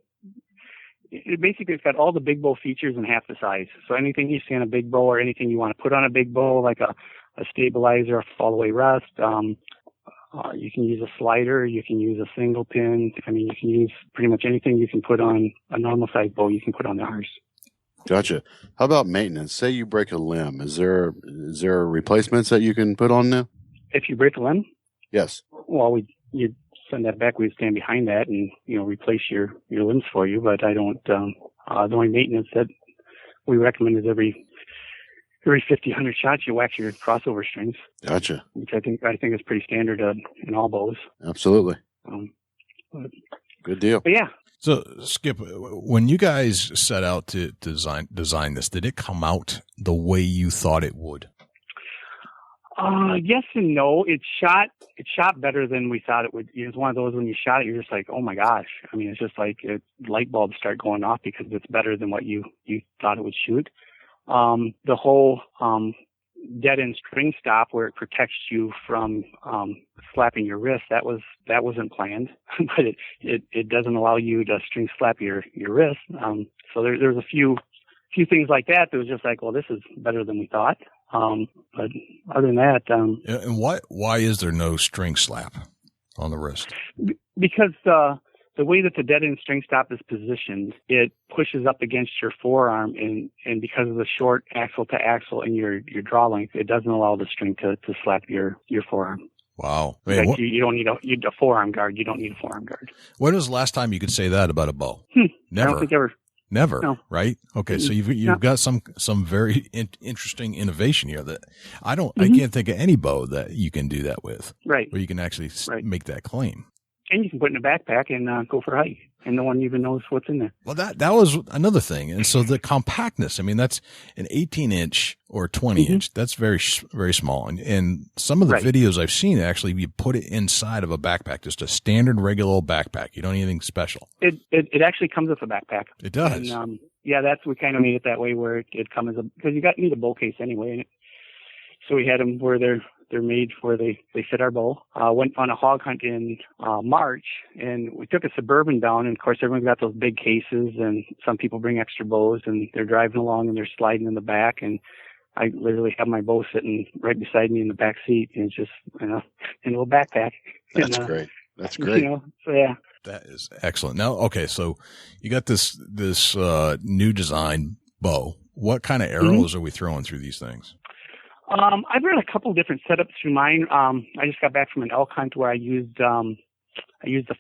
S6: It's got all the big bow features in half the size. So anything you see on a big bow or anything you want to put on a big bow, like a stabilizer, a fall-away rest, you can use a slider, you can use a single pin. I mean, you can use pretty much anything you can put on a normal size bow, you can put on ours.
S5: Gotcha. How about maintenance? Say you break a limb. Is there replacements that you can put on now?
S6: If you break a limb?
S5: Yes.
S6: Well, you'd send that back. We'd stand behind that and, replace your limbs for you. But I don't, the only maintenance that we recommend is every 50, 100 shots, you wax your crossover strings.
S5: Gotcha.
S6: Which I think is pretty standard in all bows.
S5: Absolutely. Good deal.
S6: But yeah.
S1: So, Skip, when you guys set out to design this, did it come out the way you thought it would?
S6: Yes and no. It shot better than we thought it would. It was one of those when you shot it, you're just like, oh my gosh. I mean, it's just like light bulbs start going off because it's better than what you thought it would shoot. The whole dead end string stop where it protects you from slapping your wrist, that wasn't planned, but it doesn't allow you to string slap your wrist. So there's a few things like that was just like, well, this is better than we thought. But other than that,
S1: and why is there no string slap on the wrist?
S6: Because the way that the dead end string stop is positioned, it pushes up against your forearm, and because of the short axle to axle and your draw length, it doesn't allow the string to slap your forearm.
S1: Wow.
S6: You don't need a forearm guard. You don't need a forearm guard.
S1: When was the last time you could say that about a bow? Never.
S6: I don't think ever.
S1: Never,
S6: no.
S1: Right? Okay, so you've got some very interesting innovation here that I can't think of any bow that you can do that with.
S6: Right.
S1: Where you can actually make that claim.
S6: And you can put it in a backpack and go for a hike, and no one even knows what's in there.
S1: Well, that was another thing. And so the compactness, I mean, that's an 18-inch or 20-inch. That's very, very small. And some of the videos I've seen, actually, you put it inside of a backpack, just a standard, regular old backpack. You don't need anything special.
S6: It actually comes with a backpack.
S1: It does.
S6: And, we kind of made it that way where it comes because you need a bow case anyway. So we had them where they're made where they fit our bow. Went on a hog hunt in March, and we took a Suburban down, and of course everyone's got those big cases, and some people bring extra bows, and they're driving along and they're sliding in the back, and I literally have my bow sitting right beside me in the back seat, and it's just in a little backpack.
S5: That's great. That's great.
S6: So yeah.
S1: That is excellent. Now, okay, so you got this new design bow. What kind of arrows are we throwing through these things?
S6: I've run a couple different setups through mine. I just got back from an elk hunt where I used the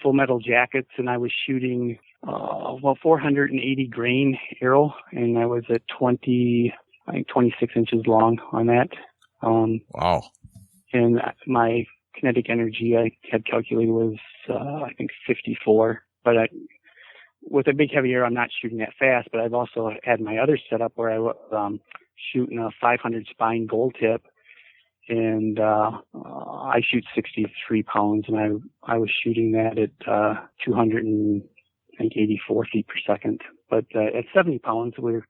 S6: full metal jackets, and I was shooting 480 grain arrow, and I was at 26 inches long on that.
S1: Wow.
S6: And my kinetic energy I had calculated was I think 54. But with a big heavy arrow, I'm not shooting that fast. But I've also had my other setup where I was shooting a 500 spine gold tip, and I shoot 63 pounds, and I was shooting that at 284 feet per second. But at 70 pounds, we're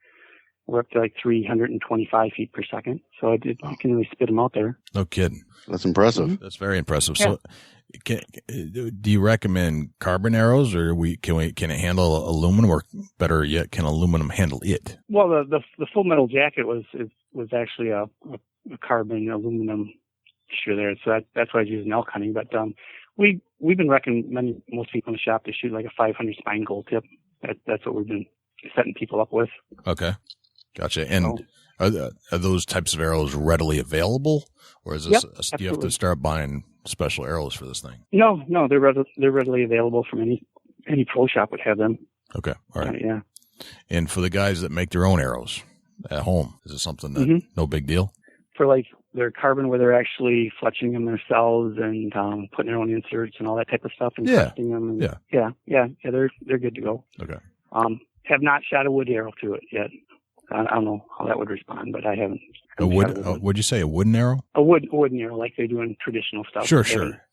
S6: up to like 325 feet per second. So I can really spit them out there.
S1: No kidding.
S5: That's impressive.
S6: Mm-hmm.
S1: That's very impressive.
S6: Yeah.
S1: So, do you recommend carbon arrows, or can it handle aluminum, or better yet, can aluminum handle it?
S6: Well, the full metal jacket was actually a carbon aluminum mixture there, so that's why I was using elk hunting. But we've been recommending most people in the shop to shoot like a 500 spine gold tip. That's what we've been setting people up with.
S1: Okay, gotcha. And are those types of arrows readily available, or is this do you have to start buying special arrows for this thing?
S6: No, they're readily available from any pro shop would have them.
S1: Okay, all right.
S6: Yeah.
S1: And for the guys that make their own arrows at home, is it something that no big deal?
S6: For like their carbon, where they're actually fletching them themselves and putting their own inserts and all that type of stuff and testing them. And they're good to go.
S1: Okay.
S6: Have not shot a wood arrow to it yet. I don't know how that would respond, but I haven't.
S1: Would you say a wooden arrow?
S6: A wooden arrow, like they do in traditional stuff.
S1: Sure.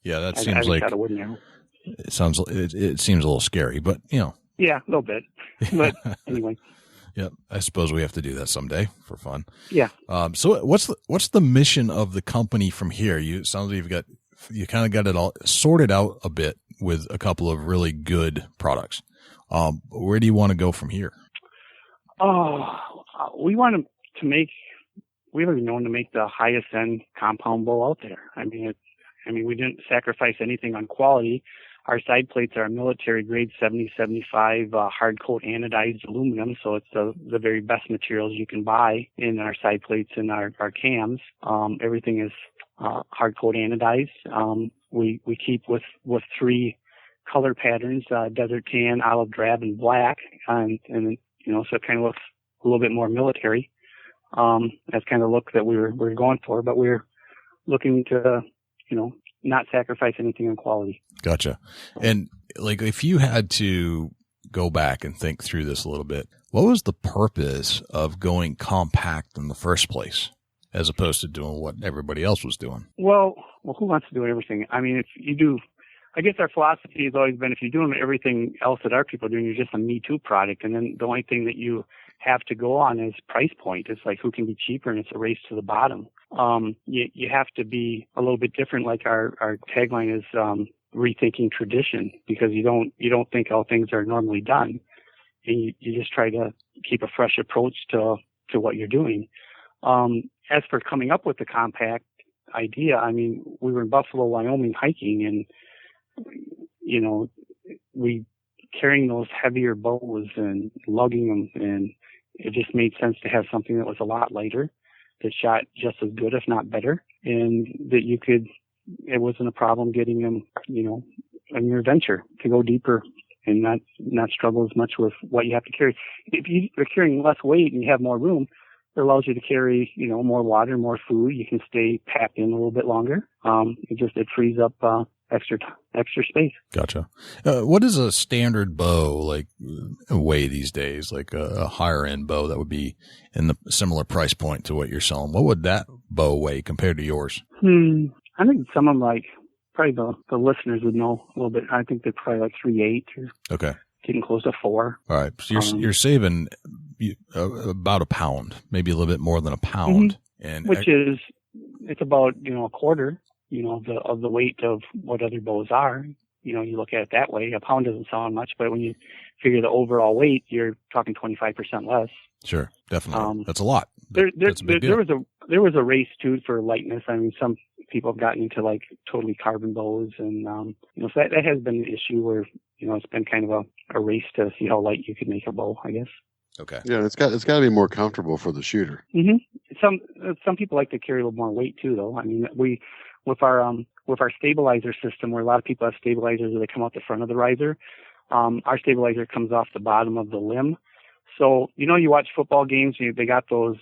S1: Yeah, that seems like
S6: shot a wooden arrow.
S1: It seems a little scary, but
S6: Yeah, a little bit. But anyway.
S1: Yeah, I suppose we have to do that someday for fun.
S6: Yeah.
S1: So what's the mission of the company from here? It sounds like you kind of got it all sorted out a bit with a couple of really good products. Where do you want to go from here?
S6: We want to make. We've been known to make the highest end compound bow out there. I mean, we didn't sacrifice anything on quality. Our side plates are military grade 70-75 hard coat anodized aluminum, so it's the very best materials you can buy in our side plates and our cams. Everything is hard coat anodized. We keep with 3 color patterns: desert tan, olive drab, and black, and so it kind of looks a little bit more military. That's kind of the look that we're going for, but we're looking to not sacrifice anything on quality.
S1: Gotcha. And like, if you had to go back and think through this a little bit, what was the purpose of going compact in the first place, as opposed to doing what everybody else was doing?
S6: Well, who wants to do everything? I mean, if you do, I guess our philosophy has always been, if you're doing everything else that our people are doing, you're just a Me Too product. And then the only thing that you have to go on is price point. It's like, who can be cheaper, and it's a race to the bottom. You have to be a little bit different. Like our tagline is rethinking tradition, because you don't think how things are normally done, and you just try to keep a fresh approach to what you're doing. As for coming up with the compact idea, I mean, we were in Buffalo, Wyoming hiking, and we carrying those heavier bows and lugging them, and it just made sense to have something that was a lot lighter, that shot just as good, if not better, and that it wasn't a problem getting them, on your adventure to go deeper and not struggle as much with what you have to carry. If you're carrying less weight and you have more room, it allows you to carry, more water, more food. You can stay packed in a little bit longer. It frees up extra space.
S1: Gotcha. What is a standard bow weigh these days? Like a higher end bow that would be in the similar price point to what you're selling. What would that bow weigh compared to yours?
S6: I think some of them, probably the listeners would know a little bit. I think they're probably 3/8 or
S1: okay,
S6: getting close to 4.
S1: All right, so you're saving about a pound, maybe a little bit more than a pound, and
S6: which is it's about a quarter. Of the weight of what other bows are. You look at it that way. A pound doesn't sound much, but when you figure the overall weight, you're talking 25% less.
S1: Sure, definitely. That's a lot.
S6: There was a race too for lightness. I mean, some people have gotten into totally carbon bows, and so that has been an issue where it's been kind of a race to see how light you can make a bow, I guess.
S1: Okay.
S5: Yeah, it's got to be more comfortable for the shooter.
S6: hmm Some people like to carry a little more weight too, though. I mean, with our stabilizer system, where a lot of people have stabilizers that come out the front of the riser, our stabilizer comes off the bottom of the limb. So you watch football games, they got those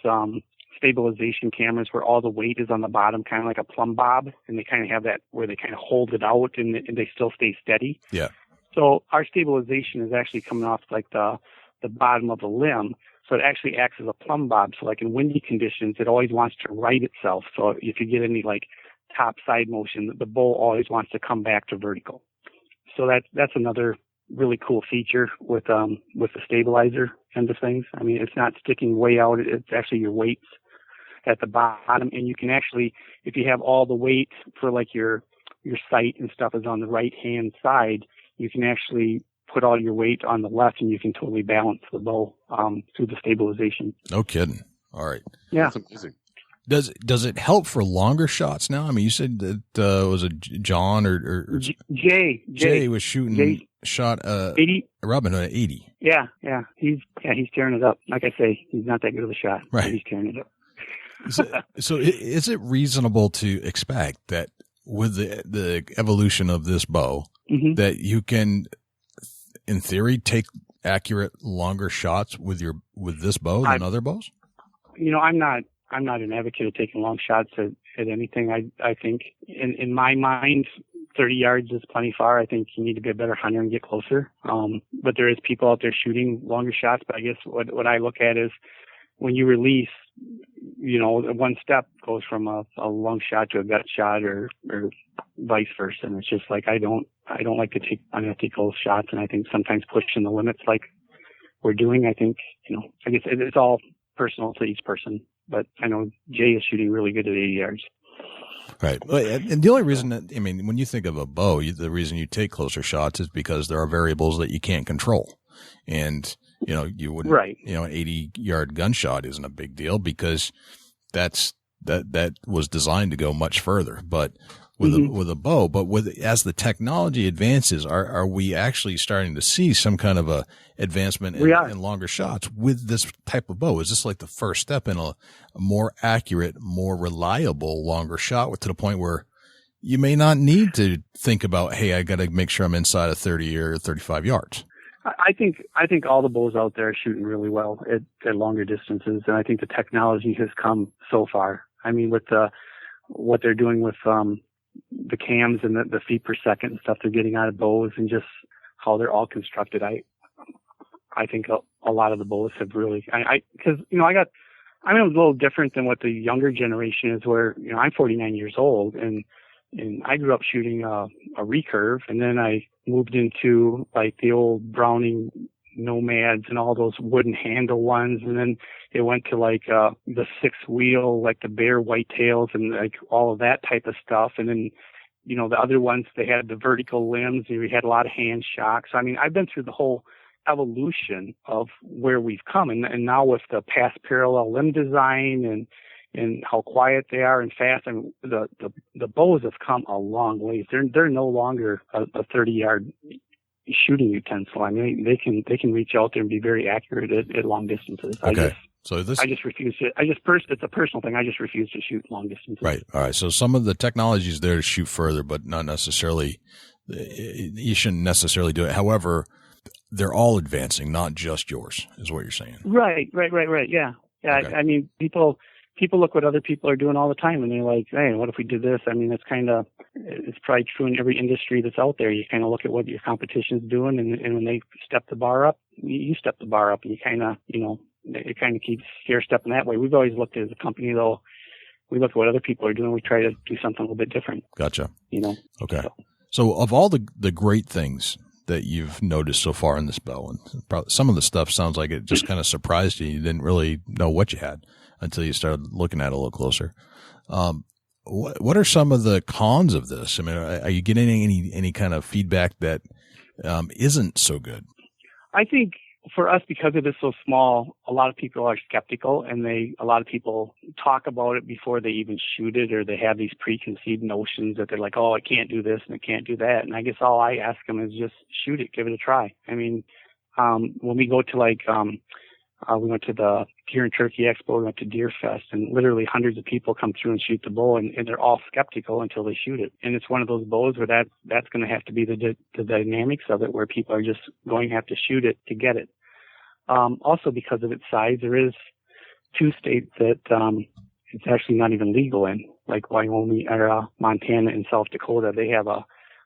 S6: stabilization cameras where all the weight is on the bottom, kind of like a plumb bob, and they kind of have that where they kind of hold it out and they still stay steady.
S1: Yeah.
S6: So our stabilization is actually coming off like the bottom of the limb. So it actually acts as a plumb bob. So like in windy conditions, it always wants to right itself. So if you get any like top side motion, the bow always wants to come back to vertical. So that's another really cool feature with the stabilizer end of things. I mean, it's not sticking way out. It's actually your weights at the bottom, and you can actually, if you have all the weight for like your sight and stuff is on the right hand side, you can actually put all your weight on the left, and you can totally balance the bow through the stabilization.
S1: No kidding. All right.
S6: Yeah.
S5: That's amazing.
S1: Does it help for longer shots now? I mean, you said that was it John or Jay was shooting shot
S6: 80
S1: Robin Hood at 80.
S6: Yeah, he's tearing it up. Like I say, he's not that good of a shot.
S1: Right.
S6: But he's tearing it up.
S1: So is it reasonable to expect that with the evolution of this bow that you can, in theory, take accurate longer shots with this bow than other bows?
S6: I'm not an advocate of taking long shots at anything. I think in my mind, 30 yards is plenty far. I think you need to be a better hunter and get closer. But there is people out there shooting longer shots. But I guess what I look at is when you release, one step goes from a long shot to a gut shot or vice versa. And it's just like, I don't like to take unethical shots. And I think sometimes pushing the limits like we're doing, I think, I guess it's all personal to each person. But I know Jay is shooting really good at 80 yards.
S1: Right. And the only reason that, I mean, when you think of a bow, the reason you take closer shots is because there are variables that you can't control. And, you wouldn't,
S6: right.
S1: An 80-yard gunshot isn't a big deal because that was designed to go much further. But with a bow, as the technology advances, are we actually starting to see some kind of a advancement in longer shots with this type of bow? Is this like the first step in a more accurate, more reliable, longer shot to the point where you may not need to think about, hey, I got to make sure I'm inside of 30 or 35 yards?
S6: I think all the bows out there are shooting really well at longer distances, and I think the technology has come so far. I mean, with what they're doing with the cams and the feet per second and stuff they're getting out of bows and just how they're all constructed, I think a lot of the bows have really, because I'm a little different than what the younger generation is, where I'm 49 years old and I grew up shooting a recurve, and then I moved into like the old Browning Nomads and all those wooden handle ones, and then it went to like the 6-wheel, like the Bear whitetails and like all of that type of stuff, and then the other ones, they had the vertical limbs, and we had a lot of hand shocks. I mean, I've been through the whole evolution of where we've come, and now with the pass parallel limb design and how quiet they are and fast, I mean, the bows have come a long ways. They're no longer a 30-yard shooting utensil. I mean, they can reach out there and be very accurate at long distances.
S1: Okay.
S6: I just refuse to. It's a personal thing. I just refuse to shoot long distances.
S1: Right. All right. So some of the technology is there to shoot further, but not necessarily. You shouldn't necessarily do it. However, they're all advancing, not just yours, is what you're saying.
S6: Right. Yeah. Okay. I mean, people look what other people are doing all the time, and they're like, hey, what if we did this? I mean, it's probably true in every industry that's out there. You kind of look at what your competition's doing, and when they step the bar up, you step the bar up, and you kind of, it kind of keeps stair-stepping that way. We've always looked at as a company, though, we look at what other people are doing. We try to do something a little bit different.
S1: Gotcha. Okay. So of all the great things that you've noticed so far in this bow, and probably some of the stuff sounds like it just kind of surprised you. You didn't really know what you had until you started looking at it a little closer. What are some of the cons of this? I mean, are you getting any kind of feedback that isn't so good? I
S6: think for us, because it is so small, a lot of people are skeptical, and a lot of people talk about it before they even shoot it, or they have these preconceived notions that they're like, oh, I can't do this and I can't do that. And I guess all I ask them is just shoot it, give it a try. I mean, when we go to like We went to the Deer and Turkey Expo, we went to Deer Fest, and literally hundreds of people come through and shoot the bow, and they're all skeptical until they shoot it. And it's one of those bows where that's going to have to be the dynamics of it, where people are just going to have to shoot it to get it. Also, because of its size, there is 2 states that it's actually not even legal in, like Wyoming or Montana and South Dakota. They have a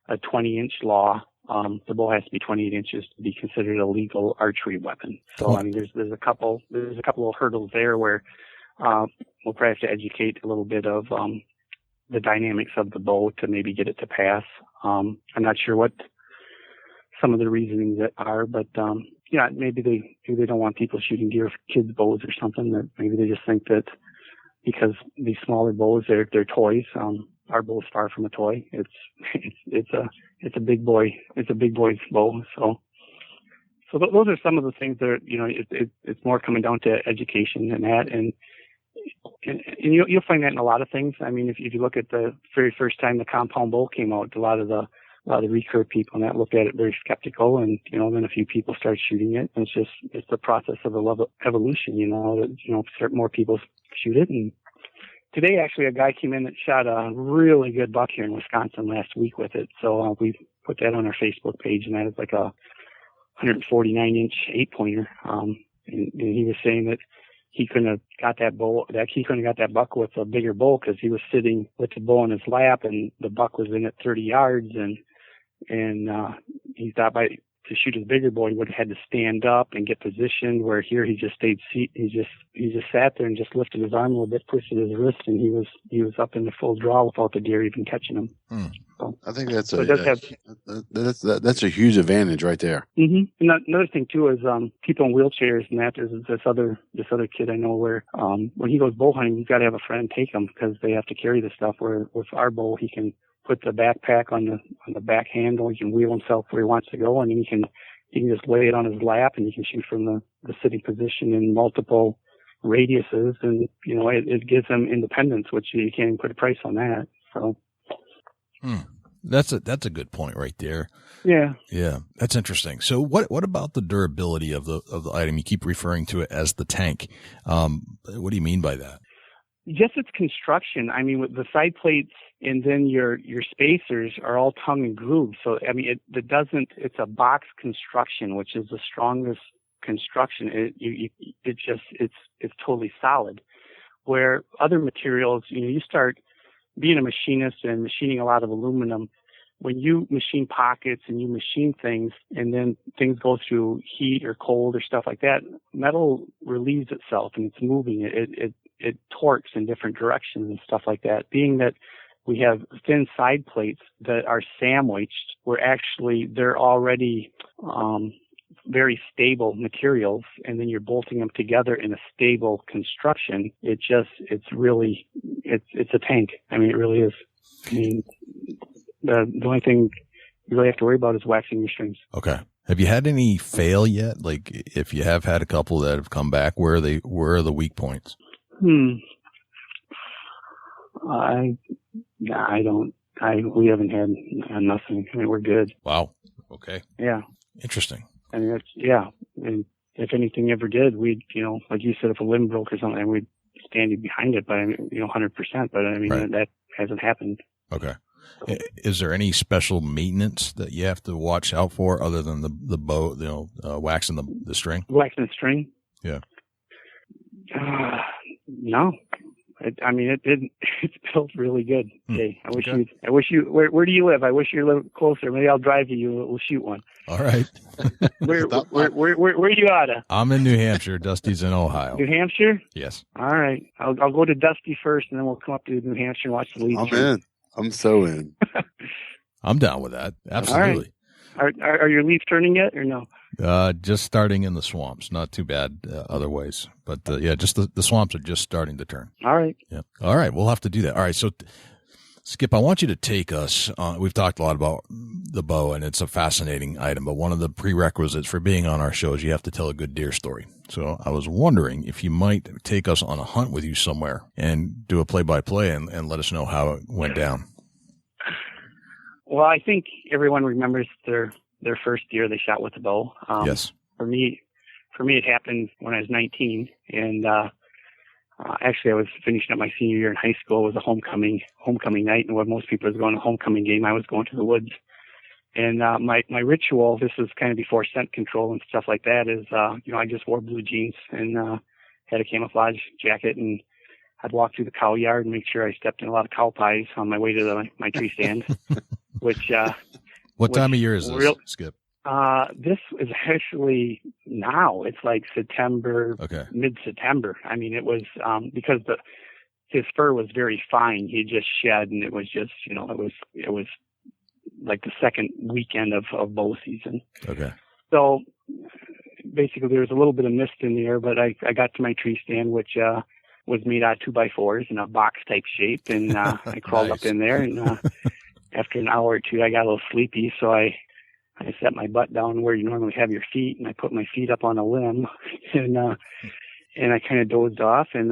S6: 20-inch law. The bow has to be 28 inches to be considered a legal archery weapon. So I mean, there's a couple of hurdles there where we'll probably have to educate a little bit of the dynamics of the bow to maybe get it to pass. I'm not sure what some of the reasonings that are, but yeah, maybe they don't want people shooting deer for kids' bows or something. That maybe they just think that because these smaller bows, they're toys. Our bow is far from a toy. It's a big boy's bow. So those are some of the things that, you know, it's more coming down to education and that, and you'll find that in a lot of things. I mean, if you look at the very first time the compound bow came out, a lot of the recurve people and that looked at it very skeptical, and, you know, then a few people started shooting it, and it's the process of evolution, you know, that, you know, more people shoot it. And today, actually, a guy came in that shot a really good buck here in Wisconsin last week with it. So we put that on our Facebook page, and that is like a 149-inch 8-pointer. And he was saying that he couldn't have got that buck with a bigger bow because he was sitting with the bow in his lap, and the buck was in at 30 yards, and he thought to shoot his bigger bow, he would have had to stand up and get positioned, where here he just stayed he just sat there and just lifted his arm a little bit, twisted his wrist, and he was up in the full draw without the deer even catching him. So,
S5: I think that's that's a huge advantage right there.
S6: Mm-hmm. And another thing too is people in wheelchairs and that. There's this other kid I know where when he goes bow hunting, he's got to have a friend take him because they have to carry the stuff. Where with our bow, he can put the backpack on the back handle. He can wheel himself where he wants to go, and he can just lay it on his lap, and he can shoot from the sitting position in multiple radiuses, and, you know, it gives him independence, which you can't even put a price on that. So
S1: that's a good point right there.
S6: Yeah,
S1: that's interesting. So what about the durability of the item? You keep referring to it as the tank. What do you mean by that?
S6: Just its construction. I mean, with the side plates and then your spacers are all tongue and groove. So, I mean, it's a box construction, which is the strongest construction. It's totally solid. Where other materials, you know, you start being a machinist and machining a lot of aluminum. When you machine pockets and you machine things, and then things go through heat or cold or stuff like that, metal relieves itself and it's moving. It torques in different directions and stuff like that. Being that we have thin side plates that are sandwiched, they're already very stable materials, and then you're bolting them together in a stable construction. It's a tank. I mean, it really is. I mean, the only thing you really have to worry about is waxing your strings. Okay.
S1: Have you had any fail yet? Like, if you have had a couple that have come back, where are the weak points?
S6: We haven't had nothing. I mean, we're good.
S1: Wow. Okay.
S6: Yeah.
S1: Interesting.
S6: I mean, and if anything ever did, we'd, you know, like you said, if a limb broke or something, we'd stand behind it, but I mean, you know, 100%, but I mean, right. That hasn't happened.
S1: Okay. Is there any special maintenance that you have to watch out for other than the bow, you know, waxing the string?
S6: Waxing the string?
S1: Yeah.
S6: No. It's built really good. Okay. I wish you, where do you live? I wish you lived closer. Maybe I'll drive to you. We'll shoot one.
S1: All right.
S6: Where are you out of?
S1: I'm in New Hampshire. Dusty's in Ohio.
S6: New Hampshire?
S1: Yes.
S6: All right. I'll go to Dusty first, and then we'll come up to New Hampshire and watch the leaves.
S5: I'm in. I'm so in.
S1: I'm down with that. Absolutely.
S6: All right. Are your leaves turning yet or no?
S1: Just starting in the swamps. Not too bad other ways. But, just the swamps are just starting to turn.
S6: All right.
S1: Yeah. All right. We'll have to do that. All right. So, Skip, I want you to take us we've talked a lot about the bow, and it's a fascinating item. But one of the prerequisites for being on our show is you have to tell a good deer story. So I was wondering if you might take us on a hunt with you somewhere and do a play-by-play and let us know how it went down.
S6: Well, I think everyone remembers their first deer they shot with the bow.
S1: Yes.
S6: For me, for me, it happened when I was 19, and actually, I was finishing up my senior year in high school. It was a homecoming night, and when most people was going to a homecoming game, I was going to the woods. And my ritual, this was kind of before scent control and stuff like that, is I just wore blue jeans and had a camouflage jacket, and I'd walk through the cow yard and make sure I stepped in a lot of cow pies on my way to my tree stand.
S1: What time of year is this, Skip?
S6: This is actually now. It's like September, mid-September. I mean, it was because his fur was very fine. He just shed, and it was just, it was like the second weekend of bow season.
S1: Okay.
S6: So basically, there was a little bit of mist in the air, but I got to my tree stand, which was made out of 2x4s in a box type shape, and I crawled up in there, and after an hour or two, I got a little sleepy, so I set my butt down where you normally have your feet, and I put my feet up on a limb, and I kind of dozed off, and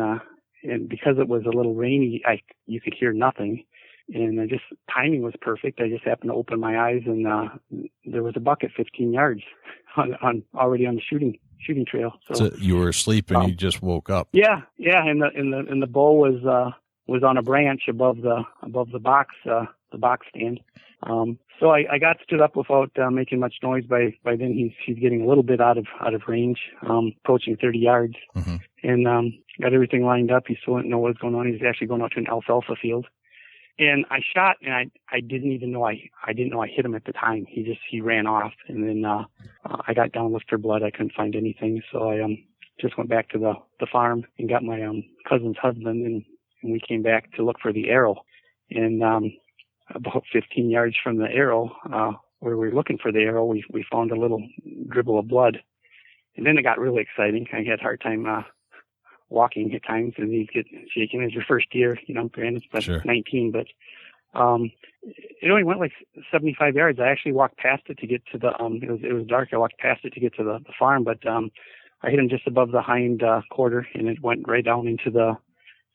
S6: because it was a little rainy, you could hear nothing, and timing was perfect. I just happened to open my eyes, and there was a buck at 15 yards already on the shooting trail.
S1: So you were asleep and you just woke up.
S6: Yeah, and the bull was on a branch above the box stand. So I got stood up without making much noise. By then he's getting a little bit out of range, approaching 30 yards, and got everything lined up. He still didn't know what was going on. He was actually going out to an alfalfa field, and I shot, and I didn't even know I hit him at the time. He ran off, and then I got down, looked for blood. I couldn't find anything, so I just went back to the farm and got my cousin's husband, and we came back to look for the arrow, and about 15 yards from the arrow, where we were looking for the arrow, we found a little dribble of blood. And then it got really exciting. I had a hard time walking at times, and he'd get shaking. It was your first year, granted, but
S1: Sure.
S6: 19. But it only went like 75 yards. I actually walked past it to get to the, it was dark. I walked past it to get to the farm, but I hit him just above the hind quarter, and it went right down into the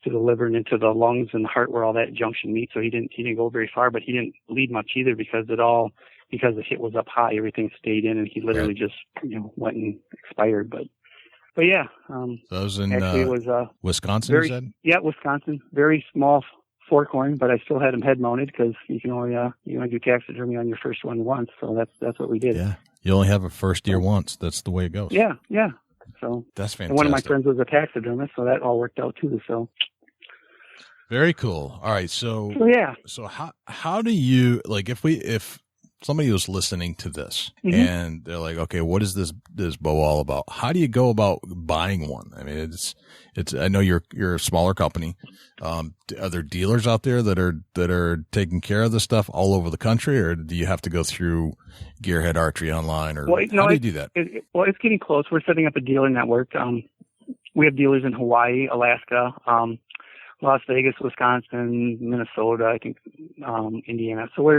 S6: liver and into the lungs and the heart where all that junction meets. So he didn't go very far, but he didn't bleed much either because the hit was up high, everything stayed in, and he literally just went and expired. But yeah,
S1: that was in
S6: actually it was
S1: Wisconsin. You said?
S6: Yeah, Wisconsin. Very small fork horn, but I still had him head mounted because you can only do taxidermy on your first one once. So that's what we did.
S1: Yeah, you only have a first year once. That's the way it goes.
S6: Yeah. So
S1: that's fantastic.
S6: And one of my friends was a taxidermist, so that all worked out too. So
S1: very cool. All right, so
S6: yeah.
S1: So how do you, like, if somebody was listening to this and they're like, okay, what is this bow all about? How do you go about buying one? I mean, it's. I know you're a smaller company. Are there dealers out there that are taking care of this stuff all over the country, or do you have to go through Gearhead Archery online, or how do you do that?
S6: It's getting close. We're setting up a dealer network. We have dealers in Hawaii, Alaska, Las Vegas, Wisconsin, Minnesota, I think, Indiana. So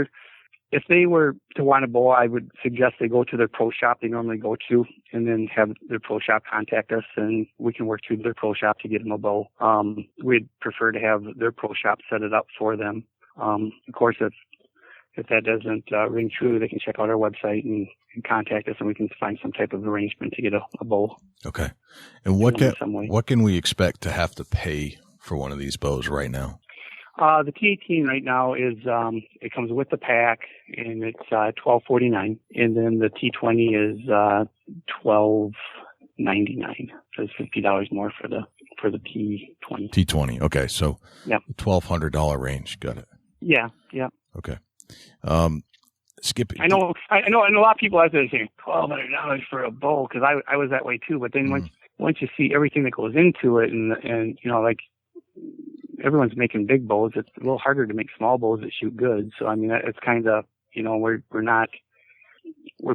S6: if they were to want a bow, I would suggest they go to their pro shop they normally go to, and then have their pro shop contact us, and we can work through their pro shop to get them a bow. We'd prefer to have their pro shop set it up for them. Of course, if that doesn't ring true, they can check out our website and contact us, and we can find some type of arrangement to get a bow.
S1: Okay. And what can we expect to have to pay for one of these bows right now?
S6: The T18 right now is it comes with the pack, and it's $12.49, and then the T20 is $12.99. So it's $50 more for the T20.
S1: T20. Okay, so
S6: yep.
S1: $1,200 range. Got it.
S6: Yeah.
S1: Okay. Skip.
S6: I know a lot of people out there saying $1,200 for a bow, because I was that way too. But then once you see everything that goes into it, and like everyone's making big bows, it's a little harder to make small bows that shoot good. So I mean, it's kind of, we're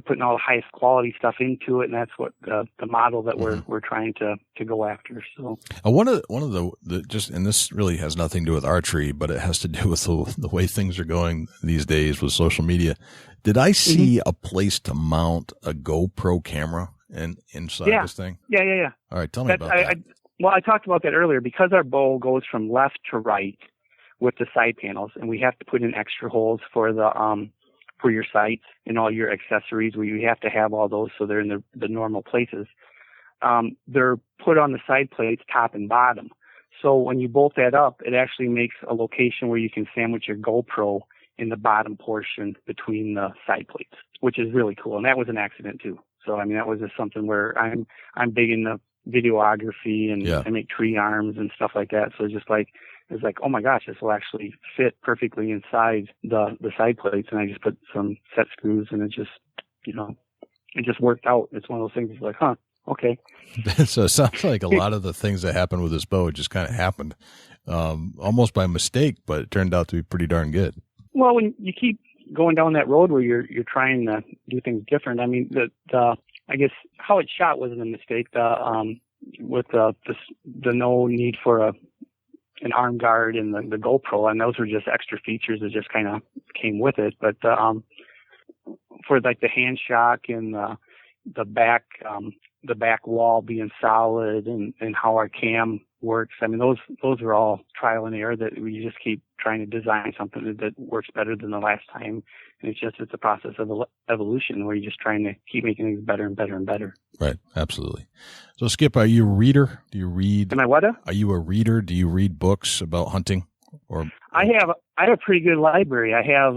S6: putting all the highest quality stuff into it, and that's what the model that we're trying to go after. So
S1: one of the just, and this really has nothing to do with archery, but it has to do with the way things are going these days with social media. Did I see a place to mount a GoPro camera inside this thing?
S6: Yeah.
S1: All right, tell me about that.
S6: Well, I talked about that earlier. Because our bow goes from left to right with the side panels, and we have to put in extra holes for the for your sights and all your accessories. We have to have all those so they're in the normal places. they're put on the side plates, top and bottom. So when you bolt that up, it actually makes a location where you can sandwich your GoPro in the bottom portion between the side plates, which is really cool. And that was an accident too. So, I mean, that was just something where I'm big in the videography and I make tree arms and stuff like that. So it's like, oh my gosh, this will actually fit perfectly inside the side plates. And I just put some set screws and it just, it just worked out. It's one of those things that's like, okay.
S1: So it sounds like a lot of the things that happened with this bow just kind of happened almost by mistake, but it turned out to be pretty darn good.
S6: Well, when you keep going down that road where you're trying to do things different, I mean, I guess how it shot wasn't a mistake. With the no need for an arm guard and the GoPro, and those were just extra features that just kind of came with it. But for like the hand shock and the back wall being solid and how our cam works, I mean, those are all trial and error that we just keep trying to design something that works better than the last time. And it's a process of evolution where you're just trying to keep making things better and better and better.
S1: Right. Absolutely. So Skip, are you a reader? Do you read?
S6: Am I what?
S1: Are you a reader? Do you read books about hunting?
S6: I have a pretty good library. I have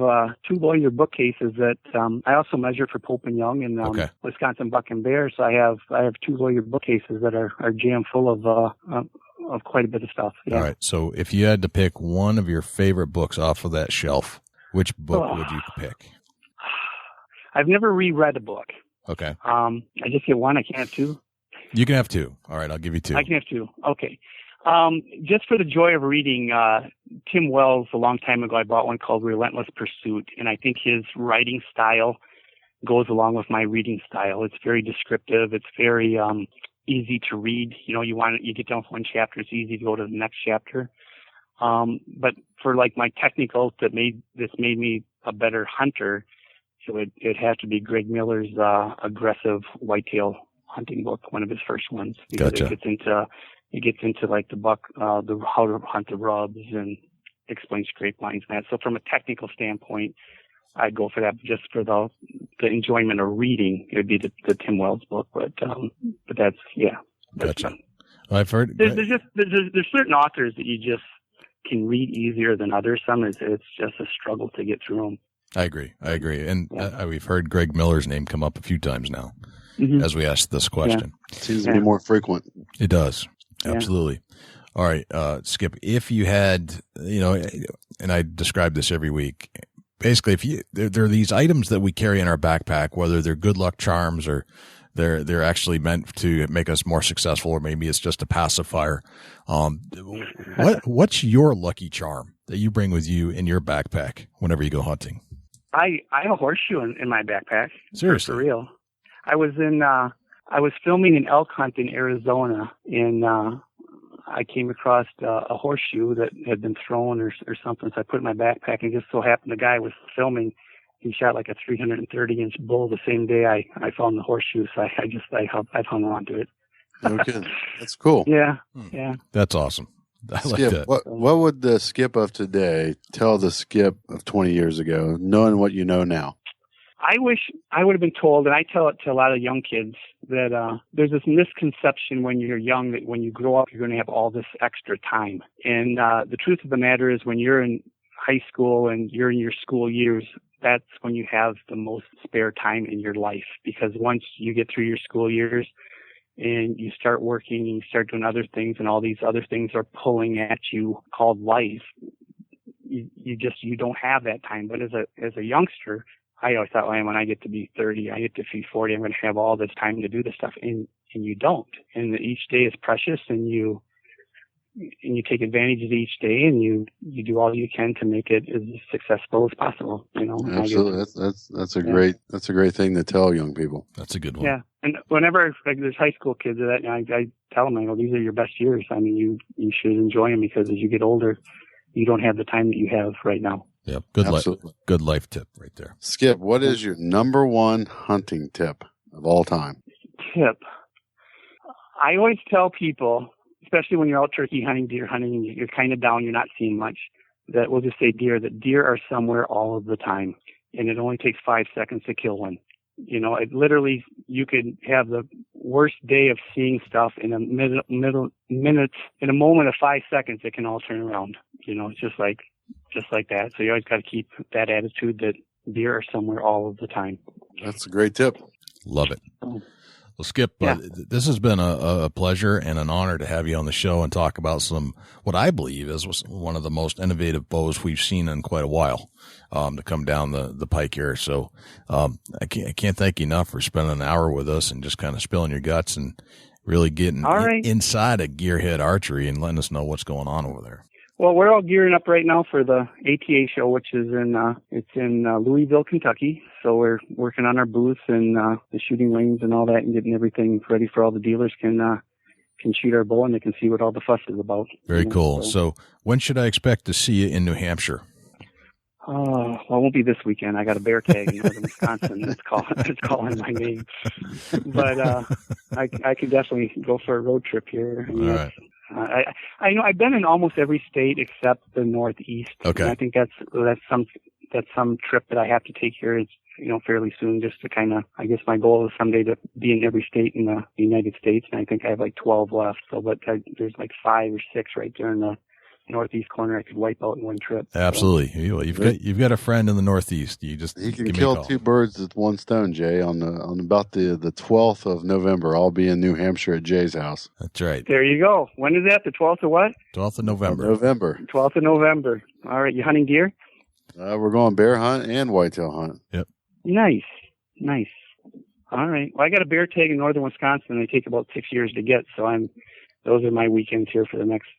S6: 2 lawyer bookcases that I also measure for Pope and Young and Wisconsin Buck and Bear. So I have 2 lawyer bookcases that are jammed full of quite a bit of stuff. Yeah.
S1: All right. So if you had to pick one of your favorite books off of that shelf, which book would you pick?
S6: I've never reread a book.
S1: Okay.
S6: I just get one. I can't have 2.
S1: You can have 2. All right. I'll give you 2.
S6: I can have 2. Okay. Just for the joy of reading, Tim Wells, a long time ago, I bought one called Relentless Pursuit, and I think his writing style goes along with my reading style. It's very descriptive. It's very easy to read. You get down to one chapter, it's easy to go to the next chapter. But for like my technicals that made me a better hunter, so it had to be Greg Miller's aggressive whitetail hunting book, one of his first ones, because
S1: Gotcha.
S6: it gets into like the buck, how to hunt the rubs and explain scrape lines and that. So from a technical standpoint, I'd go for that. Just for the enjoyment of reading, it would be the Tim Wells book. But that's
S1: Gotcha. I've heard
S6: there's certain authors that you just can read easier than others. Some it's just a struggle to get through them.
S1: I agree. And we've heard Greg Miller's name come up a few times now as we asked this question.
S5: Yeah. Seems to be more frequent.
S1: It does. Absolutely. All right, Skip, if you had, and I describe this every week, basically there are these items that we carry in our backpack, whether they're good luck charms or they're actually meant to make us more successful, or maybe it's just a pacifier. What's your lucky charm that you bring with you in your backpack whenever you go hunting?
S6: I have a horseshoe in my backpack.
S1: Seriously?
S6: For real. I was filming an elk hunt in Arizona, and I came across a horseshoe that had been thrown or something. So I put it in my backpack, and just so happened the guy was filming. He shot like a 330-inch bull the same day I found the horseshoe. So I've hung on to it.
S5: Okay, that's cool.
S6: Yeah.
S1: That's awesome. I
S5: Skip,
S1: like that.
S5: What would the Skip of today tell the Skip of 20 years ago, knowing what you know now?
S6: I wish I would have been told, and I tell it to a lot of young kids, that there's this misconception when you're young that when you grow up, you're going to have all this extra time. And the truth of the matter is when you're in high school and you're in your school years, that's when you have the most spare time in your life. Because once you get through your school years and you start working and you start doing other things and all these other things are pulling at you called life, you don't have that time. But as a youngster, I always thought, when I get to be 30, I get to be 40, I'm going to have all this time to do this stuff. And you don't. And each day is precious, and you take advantage of each day, and you do all you can to make it as successful as possible.
S5: Absolutely. That's a great thing to tell young people.
S1: That's a good one.
S6: Yeah. And whenever there's high school kids that, I tell them, these are your best years. I mean, you should enjoy them, because as you get older, you don't have the time that you have right now.
S1: Yeah, good life tip right there.
S5: Skip, what is your number one hunting tip of all time?
S6: Tip. I always tell people, especially when you're out turkey hunting, deer hunting, and you're kind of down, you're not seeing much, that we'll just say that deer are somewhere all of the time, and it only takes 5 seconds to kill one. It literally, you could have the worst day of seeing stuff in a minutes, in a moment of 5 seconds, it can all turn around. It's just like that. So you always got to keep that attitude that deer are somewhere all of the time.
S5: That's a great tip.
S1: Love it. Well, Skip, this has been a pleasure and an honor to have you on the show and talk about what I believe is one of the most innovative bows we've seen in quite a while, to come down the pike here. So, I can't thank you enough for spending an hour with us and just kind of spilling your guts and really getting inside of Gearhead Archery and letting us know what's going on over there.
S6: Well, we're all gearing up right now for the ATA show, which is in Louisville, Kentucky. So we're working on our booth and the shooting range and all that, and getting everything ready for all the dealers can shoot our bow and they can see what all the fuss is about.
S1: Very cool. So when should I expect to see you in New Hampshire?
S6: Well, it won't be this weekend. I got a bear tag in Wisconsin that's calling my name. But I could definitely go for a road trip here.
S1: All right.
S6: I know I've been in almost every state except the Northeast.
S1: Okay.
S6: And I think that's some trip that I have to take here, fairly soon, just to kind of, I guess my goal is someday to be in every state in the United States, and I think I have like 12 left. So, but there's like 5 or 6 right there in the Northeast corner I could wipe out in one trip.
S1: Absolutely. So. You've got a friend in the Northeast. You
S5: can kill 2 birds with one stone, Jay. On about the 12th of November, I'll be in New Hampshire at Jay's house.
S1: That's right.
S6: There you go. When is that? The 12th of what?
S1: 12th of November.
S6: 12th of November. All right. You hunting deer?
S5: We're going bear hunt and whitetail hunt.
S1: Yep.
S6: Nice. All right. Well, I got a bear tag in northern Wisconsin, and they take about 6 years to get. So those are my weekends here for the next.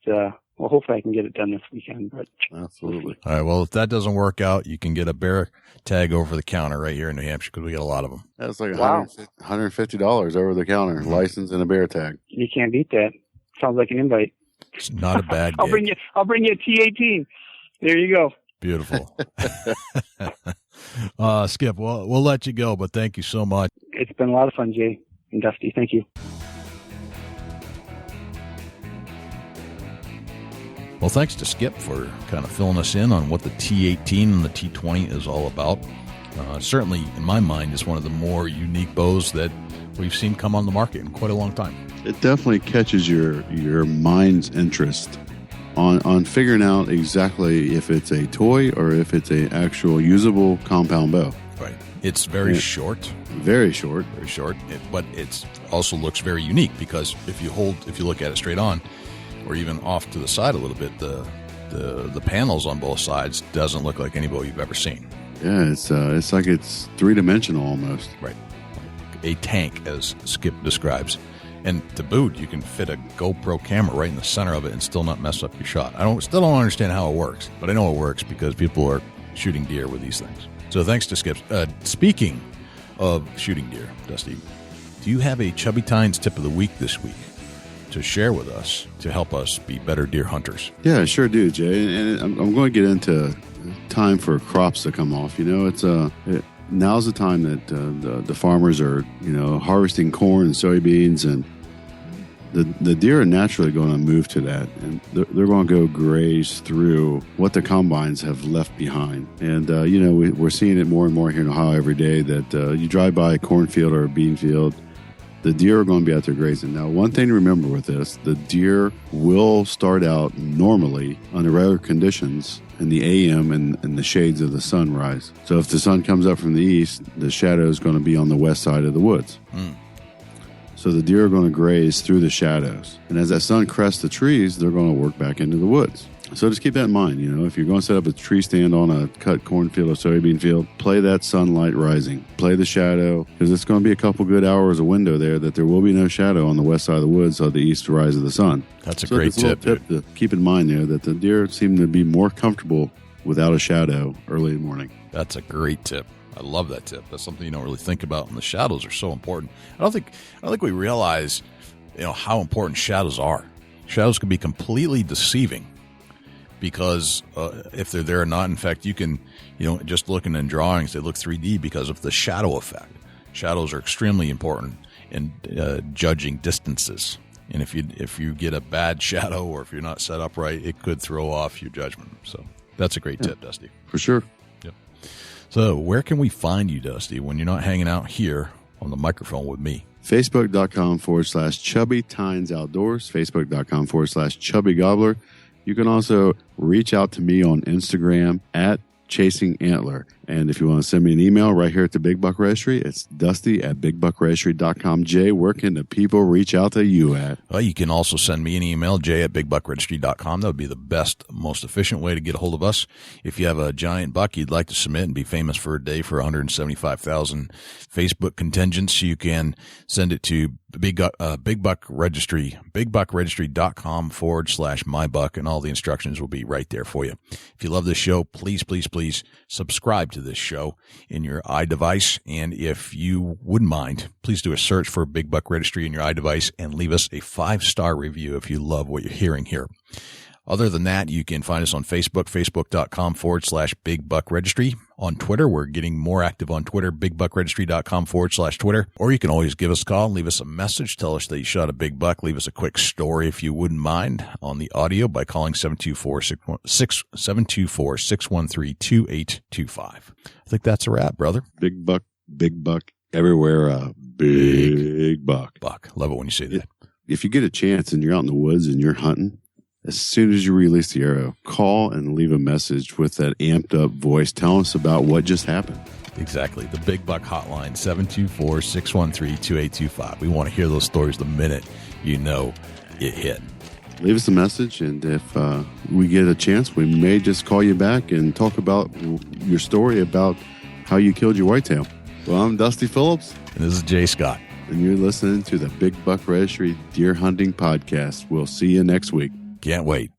S6: Well, hopefully I can get it done this weekend. But
S5: absolutely.
S1: All right. Well, if that doesn't work out, you can get a bear tag over the counter right here in New Hampshire because we get a lot of them.
S5: That's like $150 over the counter, license and a bear tag.
S6: You can't beat that. Sounds like an invite.
S1: It's not a bad
S6: I'll bring you a T18. There you go.
S1: Beautiful. Skip, we'll let you go, but thank you so much.
S6: It's been a lot of fun, Jay and Dusty. Thank you.
S1: Well, thanks to Skip for kind of filling us in on what the T18 and the T20 is all about. Certainly, in my mind, it's one of the more unique bows that we've seen come on the market in quite a long time.
S5: It definitely catches your mind's interest on figuring out exactly if it's a toy or if it's a actual usable compound bow.
S1: Right. It's very short.
S5: Very short.
S1: Very short. But it also looks very unique because if you look at it straight on, or even off to the side a little bit, the panels on both sides doesn't look like any bow you've ever seen.
S5: Yeah, it's like it's 3-dimensional almost.
S1: Right. A tank, as Skip describes. And to boot, you can fit a GoPro camera right in the center of it and still not mess up your shot. Still don't understand how it works, but I know it works because people are shooting deer with these things. So thanks to Skip. Speaking of shooting deer, Dusty, do you have a Chubby Tines tip of the week this week to share with us to help us be better deer hunters?
S5: Yeah, sure do, Jay. And I'm going to get into time for crops to come off. Now's the time that the farmers are, harvesting corn and soybeans, and the deer are naturally going to move to that, and they're going to go graze through what the combines have left behind. And we're seeing it more and more here in Ohio every day that you drive by a cornfield or a bean field, the deer are going to be out there grazing. Now, one thing to remember with this, the deer will start out normally under regular conditions in the AM and the shades of the sunrise. So if the sun comes up from the east, the shadow is going to be on the west side of the woods. So the deer are going to graze through the shadows. And as that sun crests the trees, they're going to work back into the woods. So just keep that in mind. If you're going to set up a tree stand on a cut cornfield or soybean field, play that sunlight rising. Play the shadow, because it's going to be a couple good hours of window there that there will be no shadow on the west side of the woods of the east rise of the sun.
S1: That's a great tip.
S5: To keep in mind there that the deer seem to be more comfortable without a shadow early in the morning.
S1: That's a great tip. I love that tip. That's something you don't really think about, and the shadows are so important. I don't think we realize, how important shadows are. Shadows can be completely deceiving because if they're there or not. In fact, you can, just looking in drawings, they look 3D because of the shadow effect. Shadows are extremely important in judging distances. And if you get a bad shadow or if you're not set up right, it could throw off your judgment. So that's a great tip, Dusty.
S5: For sure.
S1: Yep. So where can we find you, Dusty, when you're not hanging out here on the microphone with me?
S5: Facebook.com/Chubby Tines Outdoors, Facebook.com/Chubby Gobbler. You can also reach out to me on Instagram at Chasing Antler. And if you want to send me an email right here at the Big Buck Registry, it's dusty@bigbuckregistry.com. Jay, where can the people reach out to you at?
S1: Well, you can also send me an email, jay@bigbuckregistry.com. That would be the best, most efficient way to get a hold of us. If you have a giant buck you'd like to submit and be famous for a day for 175,000 Facebook contingents, you can send it to Big Buck Registry, bigbuckregistry.com/mybuck, and all the instructions will be right there for you. If you love this show, please, please, please subscribe to this show in your iDevice. And if you wouldn't mind, please do a search for Big Buck Registry in your iDevice and leave us a 5-star review if you love what you're hearing here. Other than that, you can find us on Facebook, facebook.com/Big Buck Registry. On Twitter, we're getting more active on Twitter, bigbuckregistry.com/Twitter. Or you can always give us a call, leave us a message, tell us that you shot a big buck, leave us a quick story if you wouldn't mind on the audio by calling 724-613-2825. I think that's a wrap, brother.
S5: Big buck everywhere. Big buck.
S1: Love it when you say that.
S5: If you get a chance and you're out in the woods and you're hunting, as soon as you release the arrow, call and leave a message with that amped up voice. Tell us about what just happened.
S1: Exactly. The Big Buck Hotline, 724-613-2825. We want to hear those stories the minute you know it hit.
S5: Leave us a message, and if we get a chance, we may just call you back and talk about your story about how you killed your whitetail. Well, I'm Dusty Phillips.
S1: And this is Jay Scott.
S5: And you're listening to the Big Buck Registry Deer Hunting Podcast. We'll see you next week.
S1: Can't wait.